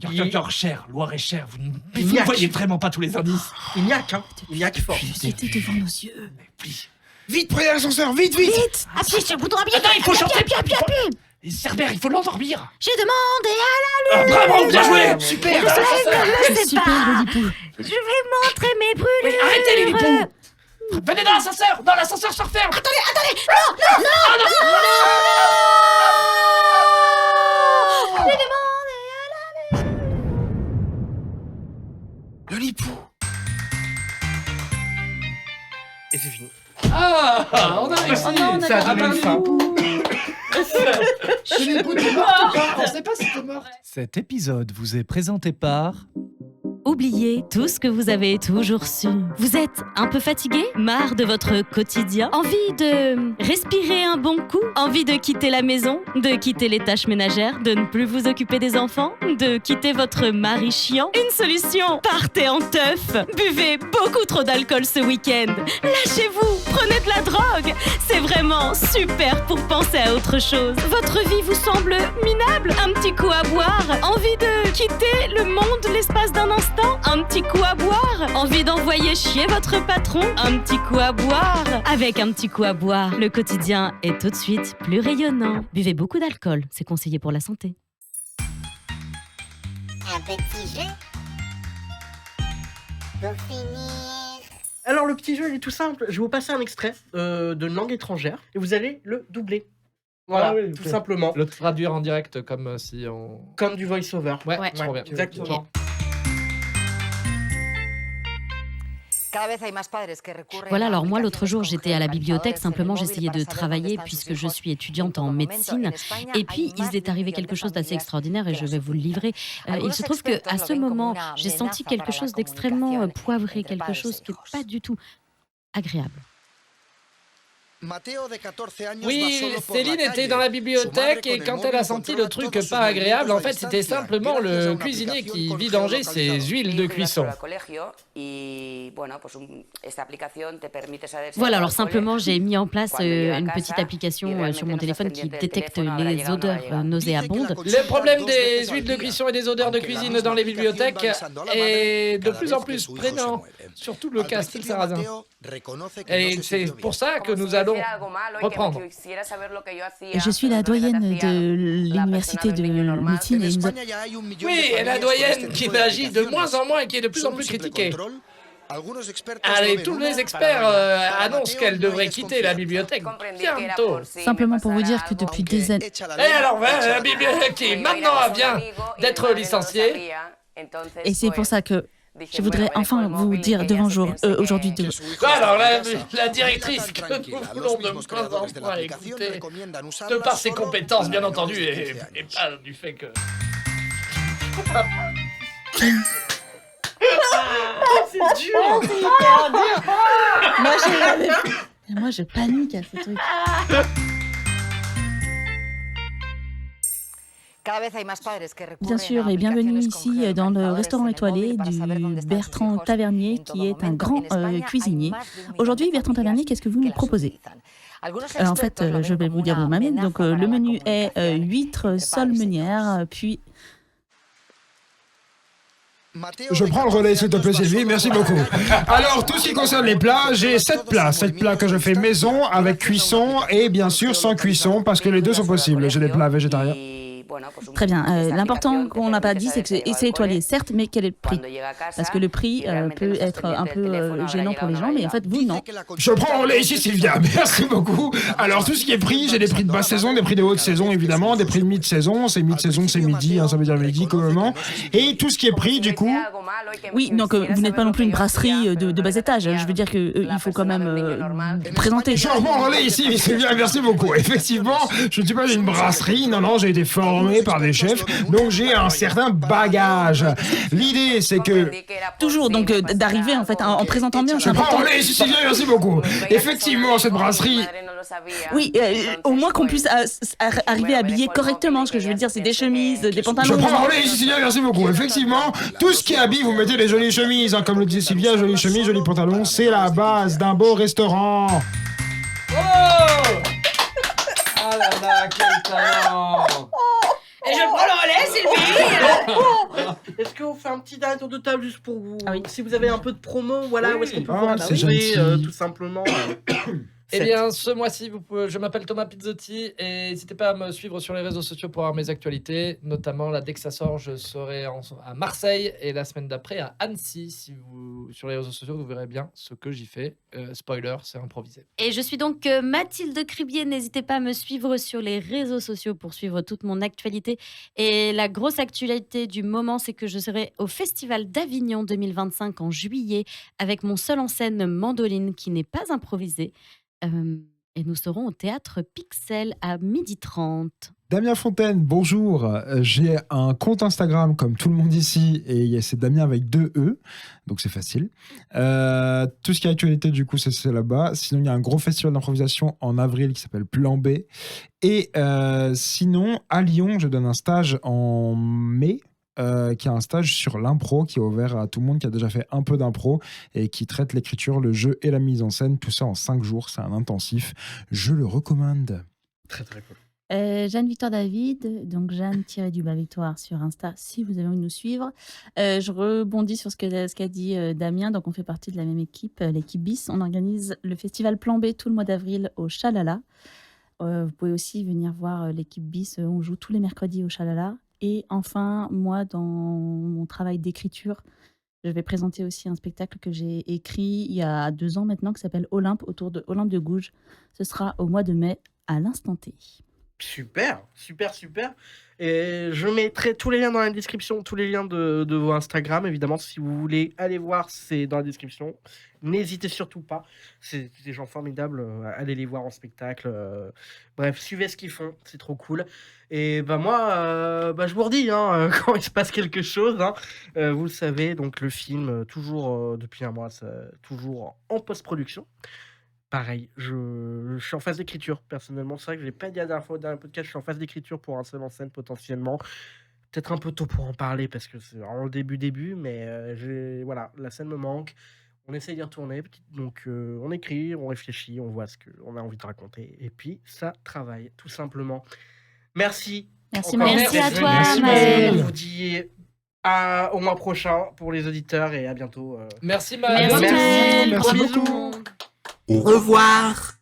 Yorkshire, Loir-et-Cher, vous ne Ignac. voyez vraiment pas tous les indices. Ignac, hein. Ignac fort. C'était devant nos yeux. Vite, prenez l'ascenseur, vite! Appuyez sur le bouton, appuyez! Attends, il faut chanter. Appuie! Et Cerbère, il faut l'endormir. J'ai demandé à la lune! Bravo, bien joué. Super. Le soleil ne le sait Super, pas! le Lipou. Je vais montrer mes brûlures! Oui, arrêtez les lipoux. Venez dans l'ascenseur. Non, l'ascenseur se referme. Attendez! Non! J'ai demandé à la lune! Le Lipou! Et c'est fini. Ah, on a réussi. Ça a donné une fin. On sait pas si t'es mort. Cet épisode vous est présenté par... Oubliez tout ce que vous avez toujours su. Vous êtes un peu fatigué? Marre de votre quotidien? Envie de respirer un bon coup? Envie de quitter la maison? De quitter les tâches ménagères? De ne plus vous occuper des enfants? De quitter votre mari chiant? Une solution! Partez en teuf! Buvez beaucoup trop d'alcool ce week-end! Lâchez-vous! Prenez de la drogue! C'est vraiment super pour penser à autre chose. Votre vie vous semble minable? Un petit coup à boire? Envie de quitter le monde l'espace d'un instant? Un petit coup à boire? Envie d'envoyer chier votre patron? Un petit coup à boire? Avec un petit coup à boire, le quotidien est tout de suite plus rayonnant. Buvez beaucoup d'alcool, c'est conseillé pour la santé. Un petit jeu pour finir. Alors le petit jeu il est tout simple. Je vais vous passer un extrait de langue étrangère et vous allez le doubler. Voilà, Ah oui, tout ok. simplement. Le traduire en direct comme si on... Comme du voice-over. Ouais, trop bien. Exactement. Voilà, alors moi l'autre jour j'étais à la bibliothèque, simplement j'essayais de travailler puisque je suis étudiante en médecine et puis il est arrivé quelque chose d'assez extraordinaire et je vais vous le livrer. Il se trouve qu'à ce moment j'ai senti quelque chose d'extrêmement poivré, quelque chose qui n'est pas du tout agréable. Oui, Céline était dans la bibliothèque et quand elle a senti le truc pas agréable, en fait, c'était simplement le cuisinier qui vidangeait ses huiles de cuisson. Voilà, alors simplement, j'ai mis en place une petite application sur mon téléphone qui détecte les odeurs nauséabondes. Le problème des huiles de cuisson et des odeurs de cuisine dans les bibliothèques est de plus en plus prégnant, surtout le cas style sarrasin. Et c'est pour ça que nous allons reprendre. Je suis la doyenne de l'université de médecine et nous a- Oui, et la doyenne qui agit de moins en moins et qui est de plus en plus critiquée. Allez, tous les experts annoncent qu'elle devrait quitter la bibliothèque bientôt. Simplement pour vous dire que depuis des années... Et alors, la bibliothèque qui maintenant vient d'être licenciée. Et c'est pour ça que je voudrais enfin vous dire devant jour, aujourd'hui de... Alors, la directrice que nous voulons de moins en moins écouter, de par ses compétences, bien entendu, et pas du fait que... C'est dur. Moi, je panique à ce truc. Bien sûr, et bienvenue ici dans le restaurant étoilé du Bertrand Tavernier, qui est un grand cuisinier. Aujourd'hui, Bertrand Tavernier, qu'est-ce que vous nous proposez? En fait, je vais vous dire moi-même. Donc, le menu est huîtres sole meunière, puis... Je prends le relais, s'il te plaît, Sylvie, merci beaucoup. Alors, tout ce qui concerne les plats, j'ai 7 plats. 7 plats que je fais maison, avec cuisson, et bien sûr sans cuisson, parce que les deux sont possibles. J'ai des plats végétariens. Très bien. L'important qu'on n'a pas dit, c'est que c'est étoilé, certes, mais quel est le prix? Parce que le prix peut être un peu gênant pour les gens, mais en fait, vous, non. Je prends le relais ici, Sylvia, merci beaucoup. Alors, tout ce qui est prix, j'ai des prix de basse saison, des prix de haute saison, évidemment, des prix de mid-saison. C'est mid-saison, c'est midi, ça veut dire midi, comment. Et tout ce qui est prix, du coup... Oui, donc vous n'êtes pas non plus une brasserie de bas étage. Je veux dire qu'il faut quand même présenter. Je reprends le relais ici, Sylvia, merci beaucoup. Effectivement, je ne suis pas une brasserie, non, j'ai été formé par des chefs, donc j'ai un certain bagage. L'idée, c'est que... Toujours, donc, d'arriver, en fait, en présentant bien. Je prends le relais ici, Sylvia, merci beaucoup. Effectivement, cette brasserie... Oui, au moins qu'on puisse arriver habillé correctement. Ce que je veux dire, c'est des chemises, des pantalons. Je prends le relais ici, Sylvia, merci beaucoup. Effectivement, tout ce qui habille, vous mettez les jolies chemises. Comme le dit Sylvia, jolies chemises, jolis pantalons, c'est la base d'un beau restaurant. Oh! Ah là là, quel talent! Et je prends le relais, Sylvie. Est-ce qu'on fait un petit dernier tour de table juste pour vous? Si vous avez un peu de promo, voilà, où est-ce qu'on peut vous c'est retrouver, gentil. tout simplement. Eh bien, ce mois-ci, je m'appelle Thomas Pizzotti et n'hésitez pas à me suivre sur les réseaux sociaux pour avoir mes actualités. Notamment, là, dès que ça sort, je serai à Marseille et la semaine d'après à Annecy. Sur les réseaux sociaux, vous verrez bien ce que j'y fais. Spoiler, c'est improvisé. Et je suis donc Mathilde Cribier. N'hésitez pas à me suivre sur les réseaux sociaux pour suivre toute mon actualité. Et la grosse actualité du moment, c'est que je serai au Festival d'Avignon 2025 en juillet avec mon seul en scène Mandoline qui n'est pas improvisé. Et nous serons au théâtre Pixel à 12h30. Damien Fontaine, bonjour. J'ai un compte Instagram comme tout le monde ici et c'est Damien avec 2 E, donc c'est facile. Tout ce qui est actualité, du coup, c'est là-bas. Sinon, il y a un gros festival d'improvisation en avril qui s'appelle Plan B. Et sinon, à Lyon, je donne un stage en mai. Qui a un stage sur l'impro qui est ouvert à tout le monde qui a déjà fait un peu d'impro et qui traite l'écriture, le jeu et la mise en scène, tout ça en 5 jours, c'est un intensif, je le recommande. Très très cool. Jeanne Victoire David, donc Jeanne-Victoire sur Insta si vous avez envie de nous suivre. Je rebondis sur ce qu'a dit Damien, donc on fait partie de la même équipe, l'équipe BIS. On organise le festival Plan B tout le mois d'avril au Chalala. Vous pouvez aussi venir voir l'équipe BIS, on joue tous les mercredis au Chalala. Et enfin, moi, dans mon travail d'écriture, je vais présenter aussi un spectacle que j'ai écrit il y a 2 ans maintenant, qui s'appelle Olympe, autour de Olympe de Gouges. Ce sera au mois de mai, à l'instant T. Super. Et je mettrai tous les liens dans la description, tous les liens de vos Instagram, évidemment. Si vous voulez aller voir, c'est dans la description. N'hésitez surtout pas. C'est des gens formidables. Allez les voir en spectacle. Bref, suivez ce qu'ils font. C'est trop cool. Et moi, je vous redis, quand il se passe quelque chose, vous le savez, donc le film, toujours depuis un mois, toujours en post-production. pareil, je suis en phase d'écriture, personnellement. C'est vrai que je l'ai pas dit la dernière fois dans le podcast, je suis en phase d'écriture pour un seul en scène potentiellement. Peut-être un peu tôt pour en parler parce que c'est vraiment le début, mais voilà, la scène me manque. On essaye d'y retourner, donc on écrit, on réfléchit, on voit ce qu'on a envie de raconter, et puis ça travaille, tout simplement. Merci. Merci, encore Maël. Merci à d'être toi, venu. Maël. Je vous dis au mois prochain pour les auditeurs et à bientôt. Merci Maël. Merci, Maël. Merci Gros beaucoup. bisous. Au revoir.